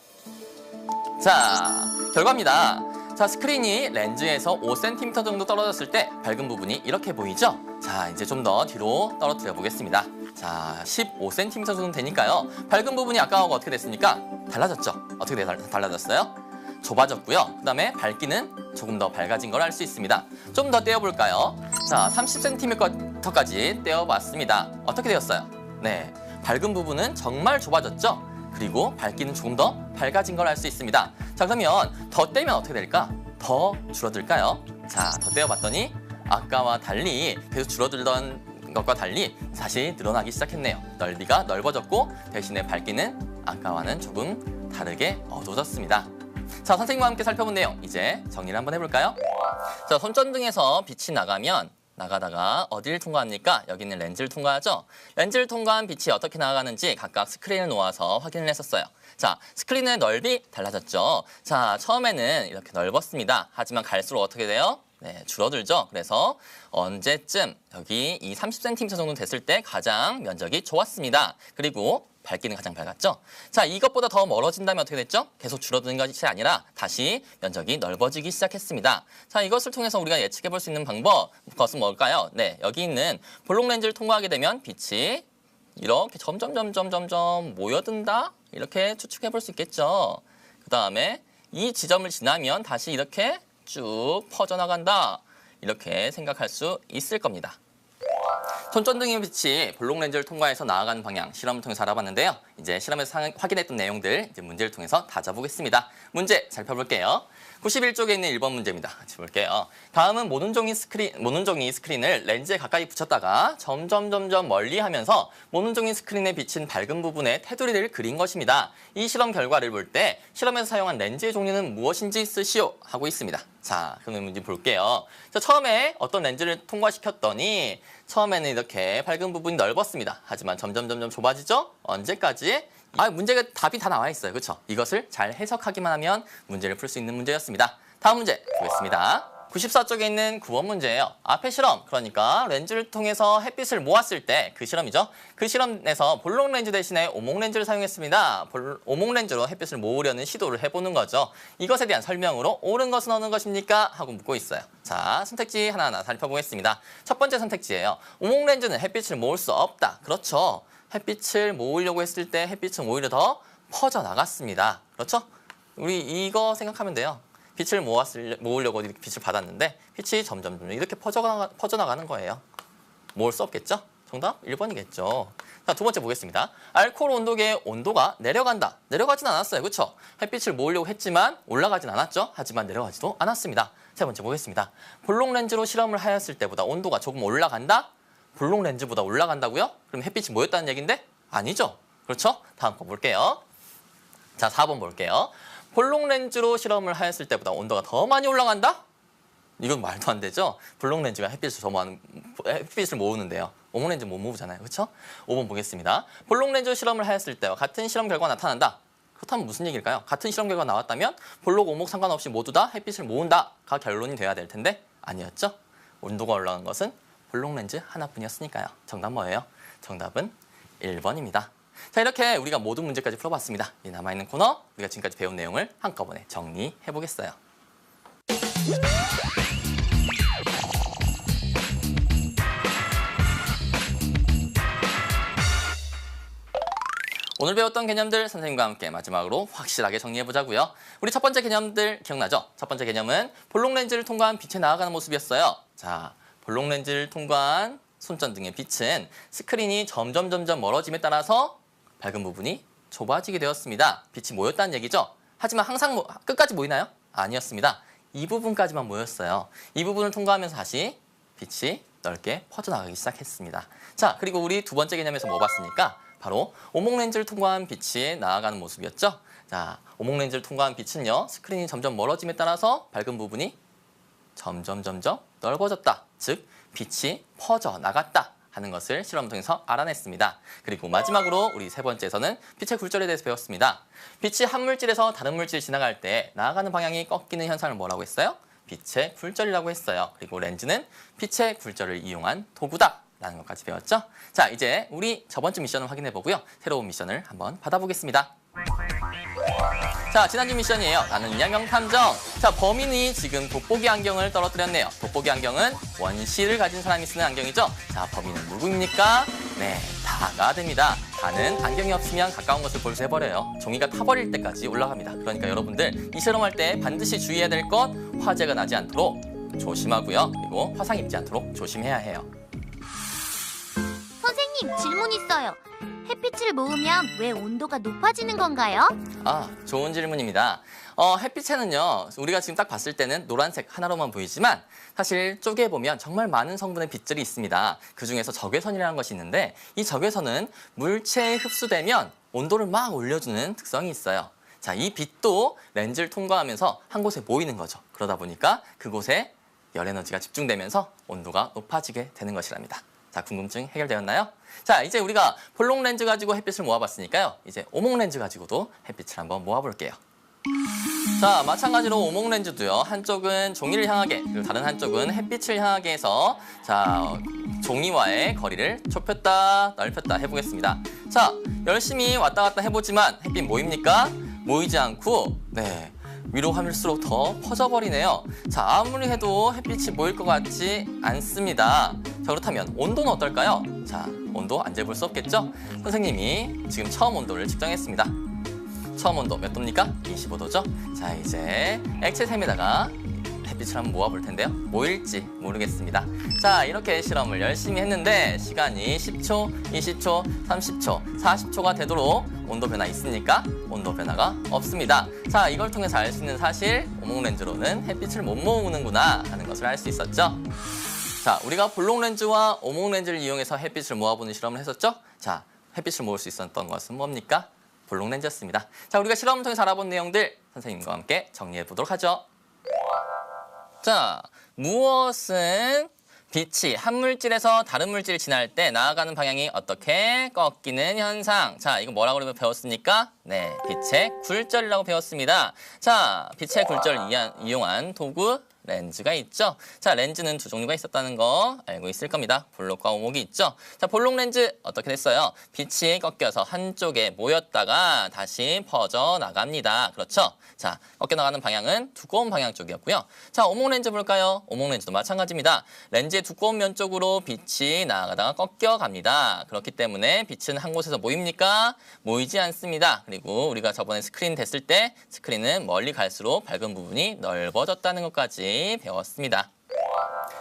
[SPEAKER 1] 자, 결과입니다. 자, 스크린이 렌즈에서 5cm 정도 떨어졌을 때 밝은 부분이 이렇게 보이죠? 자, 이제 좀 더 뒤로 떨어뜨려 보겠습니다. 자, 15cm 정도 되니까요. 밝은 부분이 아까하고 어떻게 됐습니까? 달라졌죠? 어떻게 달라졌어요? 좁아졌고요. 그 다음에 밝기는 조금 더 밝아진 걸 알 수 있습니다. 좀 더 떼어볼까요? 자, 30cm까지 떼어봤습니다. 어떻게 되었어요? 네, 밝은 부분은 정말 좁아졌죠? 그리고 밝기는 조금 더 밝아진 걸 알 수 있습니다. 자, 그러면 더 떼면 어떻게 될까? 더 줄어들까요? 자, 더 떼어봤더니 아까와 달리 계속 줄어들던 것과 달리 다시 늘어나기 시작했네요. 넓이가 넓어졌고 대신에 밝기는 아까와는 조금 다르게 어두워졌습니다. 자, 선생님과 함께 살펴본 내용 이제 정리를 한번 해볼까요? 자, 손전등에서 빛이 나가다가 어디를 통과합니까? 여기 있는 렌즈를 통과하죠? 렌즈를 통과한 빛이 어떻게 나아가는지 각각 스크린을 놓아서 확인을 했었어요. 자, 스크린의 넓이 달라졌죠? 자, 처음에는 이렇게 넓었습니다. 하지만 갈수록 어떻게 돼요? 네, 줄어들죠? 그래서 언제쯤 여기 이 30cm 정도 됐을 때 가장 면적이 좋았습니다. 그리고 밝기는 가장 밝았죠? 자, 이것보다 더 멀어진다면 어떻게 됐죠? 계속 줄어드는 것이 아니라 다시 면적이 넓어지기 시작했습니다. 자, 이것을 통해서 우리가 예측해 볼 수 있는 것은 뭘까요? 네, 여기 있는 볼록 렌즈를 통과하게 되면 빛이 이렇게 점점 모여든다? 이렇게 추측해 볼 수 있겠죠? 그 다음에 이 지점을 지나면 다시 이렇게 쭉 퍼져나간다. 이렇게 생각할 수 있을 겁니다. 손전등의 빛이 볼록 렌즈를 통과해서 나아가는 방향 실험을 통해서 알아봤는데요. 이제 실험에서 확인했던 내용들 이제 문제를 통해서 다져보겠습니다. 문제 살펴볼게요. 91쪽에 있는 1번 문제입니다. 같이 볼게요. 다음은 모는 종이 스크린을 렌즈에 가까이 붙였다가 점점 멀리 하면서 모는 종이 스크린에 비친 밝은 부분에 테두리를 그린 것입니다. 이 실험 결과를 볼 때 실험에서 사용한 렌즈의 종류는 무엇인지 쓰시오 하고 있습니다. 자, 그러면 문제 볼게요. 자, 처음에 어떤 렌즈를 통과시켰더니 처음에는 이렇게 밝은 부분이 넓었습니다. 하지만 점점 좁아지죠? 언제까지? 문제가 답이 다 나와 있어요. 그렇죠? 이것을 잘 해석하기만 하면 문제를 풀 수 있는 문제였습니다. 다음 문제 보겠습니다. 94쪽에 있는 9번 문제예요. 앞에 실험, 그러니까 렌즈를 통해서 햇빛을 모았을 때 그 실험이죠. 그 실험에서 볼록 렌즈 대신에 오목 렌즈를 사용했습니다. 오목 렌즈로 햇빛을 모으려는 시도를 해보는 거죠. 이것에 대한 설명으로 옳은 것은 어느 것입니까? 하고 묻고 있어요. 자, 선택지 하나하나 살펴보겠습니다. 첫 번째 선택지예요. 오목 렌즈는 햇빛을 모을 수 없다. 그렇죠. 햇빛을 모으려고 했을 때 햇빛은 오히려 더 퍼져나갔습니다. 그렇죠? 우리 이거 생각하면 돼요. 빛을 모으려고 빛을 받았는데 빛이 점점 이렇게 퍼져나가는 거예요. 모을 수 없겠죠? 정답 1번이겠죠. 자, 두 번째 보겠습니다. 알코올 온도계의 온도가 내려간다. 내려가진 않았어요. 그렇죠? 햇빛을 모으려고 했지만 올라가진 않았죠. 하지만 내려가지도 않았습니다. 세 번째 보겠습니다. 볼록 렌즈로 실험을 하였을 때보다 온도가 조금 올라간다? 볼록 렌즈보다 올라간다고요? 그럼 햇빛이 모였다는 얘기인데? 아니죠. 그렇죠? 다음 거 볼게요. 자, 4번 볼게요. 볼록 렌즈로 실험을 하였을 때보다 온도가 더 많이 올라간다? 이건 말도 안 되죠. 볼록 렌즈가 햇빛을 모으는데요. 오목 렌즈 못 모으잖아요. 그렇죠? 5번 보겠습니다. 볼록 렌즈 실험을 하였을 때와 같은 실험 결과가 나타난다. 그렇다면 무슨 얘기일까요? 같은 실험 결과가 나왔다면 볼록, 오목 상관없이 모두 다 햇빛을 모은다가 결론이 돼야 될 텐데 아니었죠. 온도가 올라간 것은 볼록 렌즈 하나뿐이었으니까요. 정답 뭐예요? 정답은 1번입니다. 자, 이렇게 우리가 모든 문제까지 풀어봤습니다. 이 남아있는 코너, 우리가 지금까지 배운 내용을 한꺼번에 정리해보겠어요. 오늘 배웠던 개념들 선생님과 함께 마지막으로 확실하게 정리해보자고요. 우리 첫 번째 개념들 기억나죠? 첫 번째 개념은 볼록 렌즈를 통과한 빛에 나아가는 모습이었어요. 자, 볼록 렌즈를 통과한 손전등의 빛은 스크린이 점점 멀어짐에 따라서 밝은 부분이 좁아지게 되었습니다. 빛이 모였다는 얘기죠. 하지만 항상 끝까지 모이나요? 아니었습니다. 이 부분까지만 모였어요. 이 부분을 통과하면서 다시 빛이 넓게 퍼져나가기 시작했습니다. 자, 그리고 우리 두 번째 개념에서 뭐 봤습니까? 바로 오목 렌즈를 통과한 빛이 나아가는 모습이었죠. 자, 오목 렌즈를 통과한 빛은요, 스크린이 점점 멀어짐에 따라서 밝은 부분이 점점 넓어졌다. 즉, 빛이 퍼져 나갔다 하는 것을 실험을 통해서 알아냈습니다. 그리고 마지막으로 우리 세 번째에서는 빛의 굴절에 대해서 배웠습니다. 빛이 한 물질에서 다른 물질을 지나갈 때 나아가는 방향이 꺾이는 현상을 뭐라고 했어요? 빛의 굴절이라고 했어요. 그리고 렌즈는 빛의 굴절을 이용한 도구다 라는 것까지 배웠죠. 자, 이제 우리 저번주 미션을 확인해 보고요. 새로운 미션을 한번 받아보겠습니다. 자, 지난주 미션이에요. 나는 이양경 탐정. 자, 범인이 지금 돋보기 안경을 떨어뜨렸네요. 돋보기 안경은 원시를 가진 사람이 쓰는 안경이죠. 자, 범인은 누구입니까? 네, 다가 됩니다. 다는 안경이 없으면 가까운 것을 볼 수 해버려요. 종이가 타버릴 때까지 올라갑니다. 그러니까 여러분들 이 실험할 때 반드시 주의해야 될 것, 화재가 나지 않도록 조심하고요. 그리고 화상 입지 않도록 조심해야 해요.
[SPEAKER 4] 선생님, 질문 있어요. 햇빛을 모으면 왜 온도가 높아지는 건가요?
[SPEAKER 1] 아, 좋은 질문입니다. 햇빛에는요, 우리가 지금 딱 봤을 때는 노란색 하나로만 보이지만 사실 쪼개보면 정말 많은 성분의 빛들이 있습니다. 그중에서 적외선이라는 것이 있는데 이 적외선은 물체에 흡수되면 온도를 막 올려주는 특성이 있어요. 자, 이 빛도 렌즈를 통과하면서 한 곳에 모이는 거죠. 그러다 보니까 그곳에 열 에너지가 집중되면서 온도가 높아지게 되는 것이랍니다. 자, 궁금증 해결되었나요? 자, 이제 우리가 볼록 렌즈 가지고 햇빛을 모아봤으니까요. 이제 오목 렌즈 가지고도 햇빛을 한번 모아볼게요. 자, 마찬가지로 오목 렌즈도요. 한쪽은 종이를 향하게, 그리고 다른 한쪽은 햇빛을 향하게 해서 자, 종이와의 거리를 좁혔다, 넓혔다 해보겠습니다. 자, 열심히 왔다 갔다 해보지만 햇빛 모입니까? 모이지 않고, 네, 위로 갈수록 더 퍼져버리네요. 자, 아무리 해도 햇빛이 모일 것 같지 않습니다. 자, 그렇다면 온도는 어떨까요? 자, 온도 안 재볼 수 없겠죠? 선생님이 지금 처음 온도를 측정했습니다. 처음 온도 몇 도입니까? 25도죠? 자, 이제 액체샘에다가 햇빛을 한번 모아볼 텐데요. 모일지 모르겠습니다. 자, 이렇게 실험을 열심히 했는데 시간이 10초, 20초, 30초, 40초가 되도록 온도 변화 있습니까? 온도 변화가 없습니다. 자, 이걸 통해서 알 수 있는 사실, 오목 렌즈로는 햇빛을 못 모으는구나 하는 것을 알 수 있었죠. 자, 우리가 볼록 렌즈와 오목 렌즈를 이용해서 햇빛을 모아보는 실험을 했었죠. 자, 햇빛을 모을 수 있었던 것은 뭡니까? 볼록 렌즈였습니다. 자, 우리가 실험을 통해서 알아본 내용들 선생님과 함께 정리해 보도록 하죠. 자, 무엇은 빛이 한 물질에서 다른 물질을 지날 때 나아가는 방향이 어떻게 꺾이는 현상. 자, 이거 뭐라고 배웠습니까? 네, 빛의 굴절이라고 배웠습니다. 자, 빛의 굴절을 이용한 도구 렌즈가 있죠. 자, 렌즈는 두 종류가 있었다는 거 알고 있을 겁니다. 볼록과 오목이 있죠. 자, 볼록 렌즈 어떻게 됐어요? 빛이 꺾여서 한쪽에 모였다가 다시 퍼져 나갑니다. 그렇죠? 자, 꺾여 나가는 방향은 두꺼운 방향 쪽이었고요. 자, 오목 렌즈 볼까요? 오목 렌즈도 마찬가지입니다. 렌즈의 두꺼운 면 쪽으로 빛이 나아가다가 꺾여 갑니다. 그렇기 때문에 빛은 한 곳에서 모입니까? 모이지 않습니다. 그리고 우리가 저번에 스크린 됐을 때 스크린은 멀리 갈수록 밝은 부분이 넓어졌다는 것까지 배웠습니다.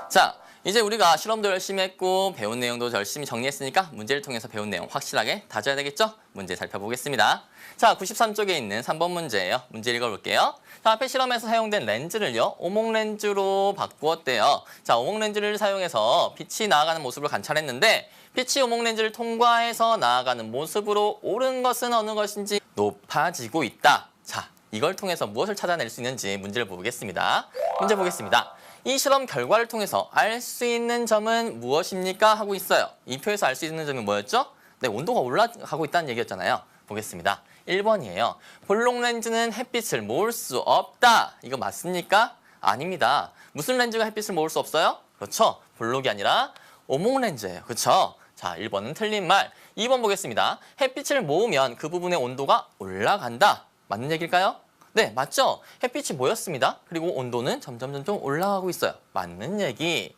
[SPEAKER 1] 자, 이제 우리가 실험도 열심히 했고 배운 내용도 열심히 정리했으니까 문제를 통해서 배운 내용 확실하게 다져야 되겠죠? 문제 살펴보겠습니다. 자, 93쪽에 있는 3번 문제예요. 문제 읽어볼게요. 자, 앞에 실험에서 사용된 렌즈를요, 오목 렌즈로 바꾸었대요. 자, 오목 렌즈를 사용해서 빛이 나아가는 모습을 관찰했는데 빛이 오목 렌즈를 통과해서 나아가는 모습으로 옳은 것은 어느 것인지 높아지고 있다. 자, 이걸 통해서 무엇을 찾아낼 수 있는지 문제를 보겠습니다. 문제 보겠습니다. 이 실험 결과를 통해서 알 수 있는 점은 무엇입니까? 하고 있어요. 이 표에서 알 수 있는 점이 뭐였죠? 네, 온도가 올라가고 있다는 얘기였잖아요. 보겠습니다. 1번이에요. 볼록 렌즈는 햇빛을 모을 수 없다. 이거 맞습니까? 아닙니다. 무슨 렌즈가 햇빛을 모을 수 없어요? 그렇죠. 볼록이 아니라 오목 렌즈예요. 그렇죠? 자, 1번은 틀린 말. 2번 보겠습니다. 햇빛을 모으면 그 부분의 온도가 올라간다. 맞는 얘기일까요? 네, 맞죠? 햇빛이 모였습니다. 그리고 온도는 점점 올라가고 있어요. 맞는 얘기.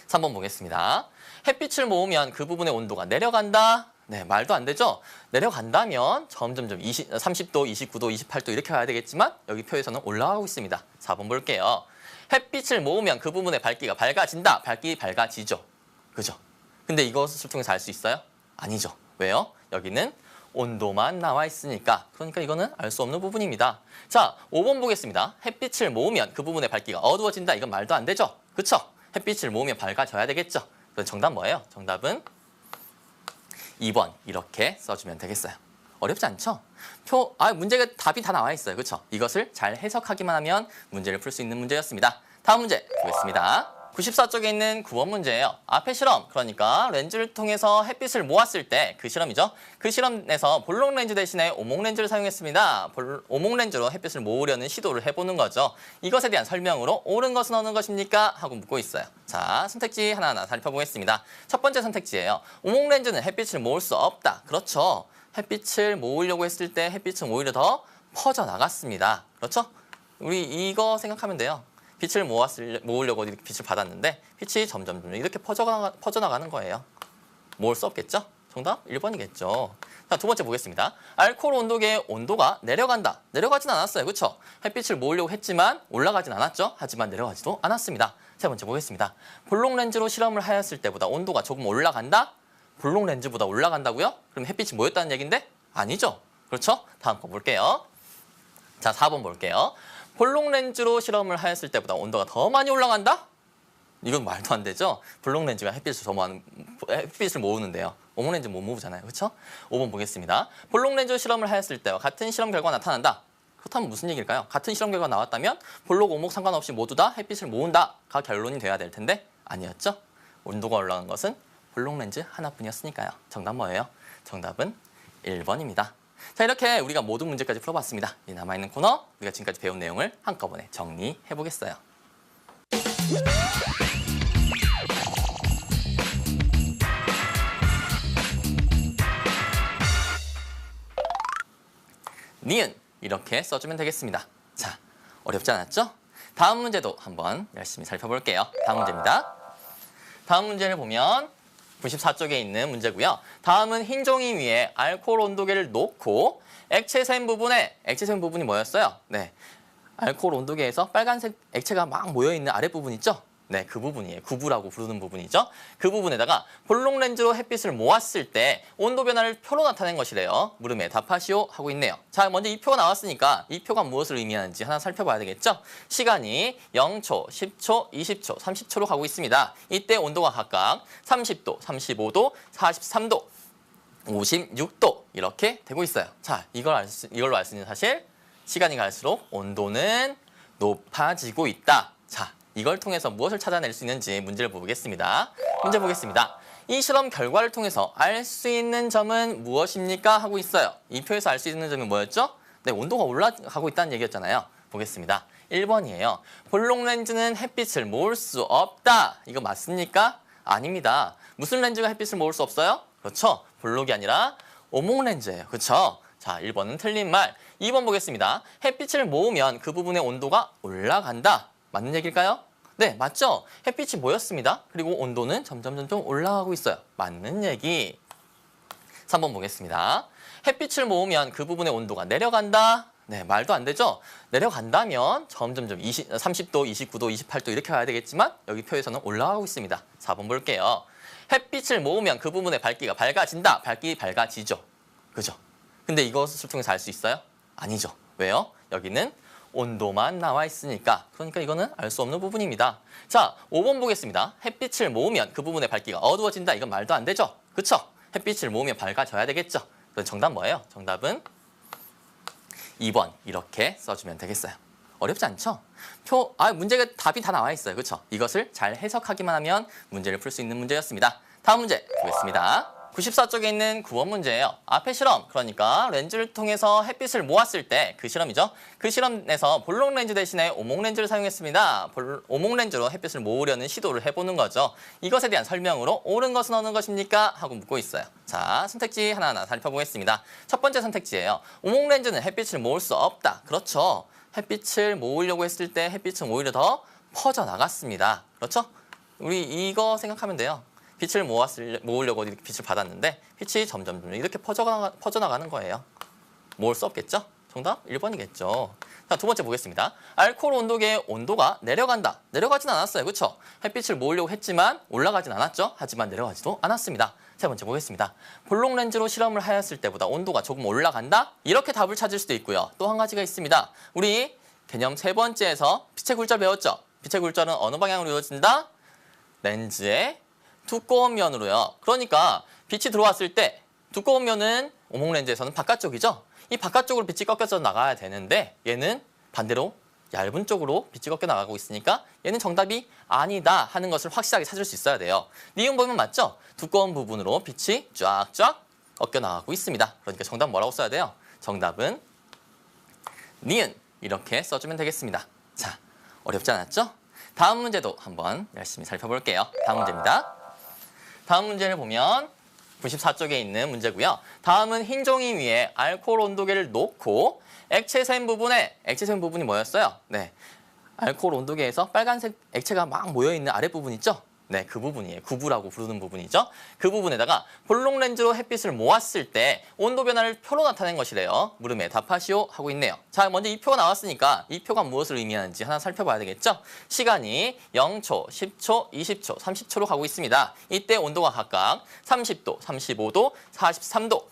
[SPEAKER 1] 3번 보겠습니다. 햇빛을 모으면 그 부분의 온도가 내려간다. 네, 말도 안 되죠? 내려간다면 점점점 30도, 29도, 28도 이렇게 가야 되겠지만 여기 표에서는 올라가고 있습니다. 4번 볼게요. 햇빛을 모으면 그 부분의 밝기가 밝아진다. 밝기 밝아지죠. 그죠? 근데 이것을 통해서 알 수 있어요? 아니죠. 왜요? 여기는 온도만 나와 있으니까. 그러니까 이거는 알 수 없는 부분입니다. 자, 5번 보겠습니다. 햇빛을 모으면 그 부분의 밝기가 어두워진다. 이건 말도 안 되죠? 그쵸? 햇빛을 모으면 밝아져야 되겠죠? 그럼 정답 뭐예요? 정답은 2번 이렇게 써주면 되겠어요. 어렵지 않죠? 문제가 답이 다 나와 있어요. 그렇죠? 이것을 잘 해석하기만 하면 문제를 풀 수 있는 문제였습니다. 다음 문제 보겠습니다. 94쪽에 있는 9번 문제예요. 앞에 실험, 그러니까 렌즈를 통해서 햇빛을 모았을 때 그 실험이죠. 그 실험에서 볼록 렌즈 대신에 오목 렌즈를 사용했습니다. 오목 렌즈로 햇빛을 모으려는 시도를 해보는 거죠. 이것에 대한 설명으로 옳은 것은 어느 것입니까? 하고 묻고 있어요. 자, 선택지 하나하나 살펴보겠습니다. 첫 번째 선택지예요. 오목 렌즈는 햇빛을 모을 수 없다. 그렇죠. 햇빛을 모으려고 했을 때 햇빛은 오히려 더 퍼져나갔습니다. 그렇죠? 우리 이거 생각하면 돼요. 빛을 모으려고 이렇게 빛을 받았는데 빛이 점점 이렇게 퍼져나가는 거예요. 모을 수 없겠죠? 정답 1번이겠죠. 자, 두 번째 보겠습니다. 알코올 온도계의 온도가 내려간다. 내려가진 않았어요. 그렇죠? 햇빛을 모으려고 했지만 올라가진 않았죠? 하지만 내려가지도 않았습니다. 세 번째 보겠습니다. 볼록 렌즈로 실험을 하였을 때보다 온도가 조금 올라간다? 볼록 렌즈보다 올라간다고요? 그럼 햇빛이 모였다는 얘기인데? 아니죠. 그렇죠? 다음 거 볼게요. 자, 4번 볼게요. 볼록 렌즈로 실험을 하였을 때보다 온도가 더 많이 올라간다? 이건 말도 안 되죠? 볼록 렌즈가 햇빛을 모으는데요. 오목 렌즈 못 모으잖아요. 그렇죠? 5번 보겠습니다. 볼록 렌즈 실험을 하였을 때와 같은 실험 결과가 나타난다. 그렇다면 무슨 얘기일까요? 같은 실험 결과가 나왔다면 볼록, 오목 상관없이 모두 다 햇빛을 모은다가 결론이 돼야 될 텐데 아니었죠? 온도가 올라간 것은 볼록 렌즈 하나뿐이었으니까요. 정답 뭐예요? 정답은 1번입니다. 자, 이렇게 우리가 모든 문제까지 풀어봤습니다. 이 남아있는 코너, 우리가 지금까지 배운 내용을 한꺼번에 정리해보겠어요. 니은 이렇게 써주면 되겠습니다. 자, 어렵지 않았죠? 다음 문제도 한번 열심히 살펴볼게요. 다음 문제입니다. 다음 문제를 보면 94쪽에 있는 문제고요. 다음은 흰 종이 위에 알코올 온도계를 놓고 액체샘 부분이 뭐였어요? 네, 알코올 온도계에서 빨간색 액체가 막 모여있는 아랫부분 있죠? 네, 그 부분이에요. 구부라고 부르는 부분이죠. 그 부분에다가 볼록 렌즈로 햇빛을 모았을 때 온도 변화를 표로 나타낸 것이래요. 물음에 답하시오 하고 있네요. 자, 먼저 이 표가 나왔으니까 이 표가 무엇을 의미하는지 하나 살펴봐야 되겠죠? 시간이 0초, 10초, 20초, 30초로 가고 있습니다. 이때 온도가 각각 30도, 35도, 43도, 56도 이렇게 되고 있어요. 자, 이걸로 알 수 있는 사실, 시간이 갈수록 온도는 높아지고 있다. 자, 이걸 통해서 무엇을 찾아낼 수 있는지 문제를 보겠습니다. 문제 보겠습니다. 이 실험 결과를 통해서 알 수 있는 점은 무엇입니까? 하고 있어요. 이 표에서 알 수 있는 점이 뭐였죠? 네, 온도가 올라가고 있다는 얘기였잖아요. 보겠습니다. 1번이에요. 볼록 렌즈는 햇빛을 모을 수 없다. 이거 맞습니까? 아닙니다. 무슨 렌즈가 햇빛을 모을 수 없어요? 그렇죠. 볼록이 아니라 오목 렌즈예요. 그렇죠? 자, 1번은 틀린 말. 2번 보겠습니다. 햇빛을 모으면 그 부분의 온도가 올라간다. 맞는 얘기일까요? 네, 맞죠? 햇빛이 모였습니다. 그리고 온도는 점점 올라가고 있어요. 맞는 얘기. 3번 보겠습니다. 햇빛을 모으면 그 부분의 온도가 내려간다. 네, 말도 안 되죠? 내려간다면 점점점 30도, 29도, 28도 이렇게 가야 되겠지만 여기 표에서는 올라가고 있습니다. 4번 볼게요. 햇빛을 모으면 그 부분의 밝기가 밝아진다. 밝기 밝아지죠. 그죠? 근데 이것을 통해서 알 수 있어요? 아니죠. 왜요? 여기는 온도만 나와 있으니까. 그러니까 이거는 알 수 없는 부분입니다. 자, 5번 보겠습니다. 햇빛을 모으면 그 부분의 밝기가 어두워진다. 이건 말도 안 되죠? 그쵸? 햇빛을 모으면 밝아져야 되겠죠? 그럼 정답 뭐예요? 정답은 2번 이렇게 써주면 되겠어요. 어렵지 않죠? 문제가 답이 다 나와 있어요. 그렇죠? 이것을 잘 해석하기만 하면 문제를 풀 수 있는 문제였습니다. 다음 문제 보겠습니다. 94쪽에 있는 9번 문제예요. 앞에 실험, 그러니까 렌즈를 통해서 햇빛을 모았을 때 그 실험이죠. 그 실험에서 볼록 렌즈 대신에 오목 렌즈를 사용했습니다. 오목 렌즈로 햇빛을 모으려는 시도를 해보는 거죠. 이것에 대한 설명으로 옳은 것은 어느 것입니까? 하고 묻고 있어요. 자, 선택지 하나하나 살펴보겠습니다. 첫 번째 선택지예요. 오목 렌즈는 햇빛을 모을 수 없다. 그렇죠. 햇빛을 모으려고 했을 때 햇빛은 오히려 더 퍼져나갔습니다. 그렇죠? 우리 이거 생각하면 돼요. 빛을 모으려고 이렇게 빛을 받았는데 빛이 점점 이렇게 퍼져나가는 거예요. 모을 수 없겠죠? 정답 1번이겠죠. 자, 두 번째 보겠습니다. 알코올 온도계의 온도가 내려간다. 내려가진 않았어요. 그렇죠? 햇빛을 모으려고 했지만 올라가진 않았죠? 하지만 내려가지도 않았습니다. 세 번째 보겠습니다. 볼록 렌즈로 실험을 하였을 때보다 온도가 조금 올라간다? 이렇게 답을 찾을 수도 있고요. 또 한 가지가 있습니다. 우리 개념 세 번째에서 빛의 굴절 배웠죠? 빛의 굴절은 어느 방향으로 이루어진다? 렌즈의 두꺼운 면으로요. 그러니까 빛이 들어왔을 때 두꺼운 면은 오목 렌즈에서는 바깥쪽이죠. 이 바깥쪽으로 빛이 꺾여서 나가야 되는데 얘는 반대로 얇은 쪽으로 빛이 꺾여 나가고 있으니까 얘는 정답이 아니다 하는 것을 확실하게 찾을 수 있어야 돼요. 니은 보면 맞죠? 두꺼운 부분으로 빛이 쫙쫙 꺾여 나가고 있습니다. 그러니까 정답 뭐라고 써야 돼요? 정답은 니은 이렇게 써주면 되겠습니다. 자, 어렵지 않았죠? 다음 문제도 한번 열심히 살펴볼게요. 다음 문제입니다. 다음 문제를 보면 94쪽에 있는 문제고요. 다음은 흰 종이 위에 알코올 온도계를 놓고 액체샘 부분이 뭐였어요? 네, 알코올 온도계에서 빨간색 액체가 막 모여있는 아랫부분 있죠? 네, 그 부분이에요. 구부라고 부르는 부분이죠. 그 부분에다가 볼록 렌즈로 햇빛을 모았을 때 온도 변화를 표로 나타낸 것이래요. 물음에 답하시오 하고 있네요. 자, 먼저 이 표가 나왔으니까 이 표가 무엇을 의미하는지 하나 살펴봐야 되겠죠? 시간이 0초, 10초, 20초, 30초로 가고 있습니다. 이때 온도가 각각 30도, 35도, 43도,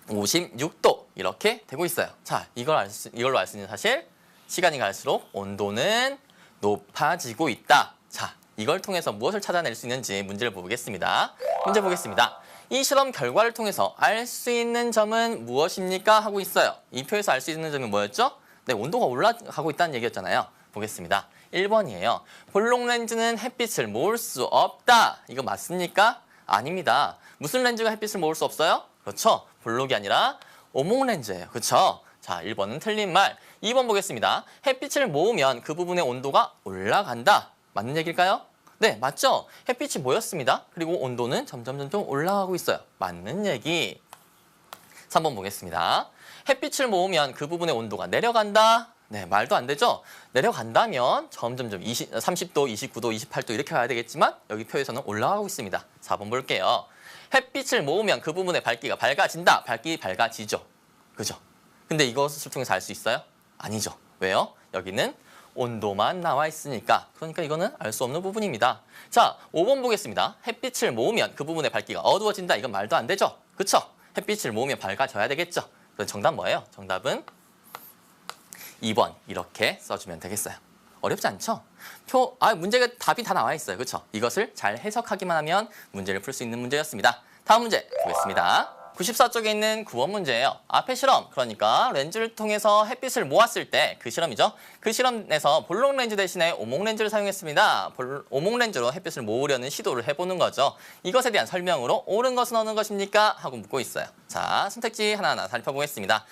[SPEAKER 1] 56도 이렇게 되고 있어요. 자, 이걸로 알 수 있는 사실, 시간이 갈수록 온도는 높아지고 있다. 자, 이걸 통해서 무엇을 찾아낼 수 있는지 문제를 보겠습니다. 문제 보겠습니다. 이 실험 결과를 통해서 알 수 있는 점은 무엇입니까? 하고 있어요. 이 표에서 알 수 있는 점이 뭐였죠? 네, 온도가 올라가고 있다는 얘기였잖아요. 보겠습니다. 1번이에요. 볼록 렌즈는 햇빛을 모을 수 없다. 이거 맞습니까? 아닙니다. 무슨 렌즈가 햇빛을 모을 수 없어요? 그렇죠. 볼록이 아니라 오목 렌즈예요. 그렇죠? 자, 1번은 틀린 말. 2번 보겠습니다. 햇빛을 모으면 그 부분의 온도가 올라간다. 맞는 얘기일까요? 네, 맞죠? 햇빛이 모였습니다. 그리고 온도는 점점 올라가고 있어요. 맞는 얘기. 3번 보겠습니다. 햇빛을 모으면 그 부분의 온도가 내려간다. 네, 말도 안 되죠? 내려간다면 점점점 30도, 29도, 28도 이렇게 가야 되겠지만 여기 표에서는 올라가고 있습니다. 4번 볼게요. 햇빛을 모으면 그 부분의 밝기가 밝아진다. 밝기 밝아지죠. 그죠? 근데 이것을 통해서 알 수 있어요? 아니죠. 왜요? 여기는 온도만 나와 있으니까. 그러니까 이거는 알 수 없는 부분입니다. 자, 5번 보겠습니다. 햇빛을 모으면 그 부분의 밝기가 어두워진다. 이건 말도 안 되죠? 그쵸? 햇빛을 모으면 밝아져야 되겠죠? 그럼 정답 뭐예요? 정답은 2번 이렇게 써주면 되겠어요. 어렵지 않죠? 문제가 답이 다 나와 있어요. 그렇죠? 이것을 잘 해석하기만 하면 문제를 풀 수 있는 문제였습니다. 다음 문제 보겠습니다. 94쪽에 있는 9번 문제예요. 앞에 실험, 그러니까 렌즈를 통해서 햇빛을 모았을 때 그 실험이죠. 그 실험에서 볼록 렌즈 대신에 오목 렌즈를 사용했습니다. 오목 렌즈로 햇빛을 모으려는 시도를 해보는 거죠. 이것에 대한 설명으로 옳은 것은 어느 것입니까? 하고 묻고 있어요. 자, 선택지 하나하나 살펴보겠습니다.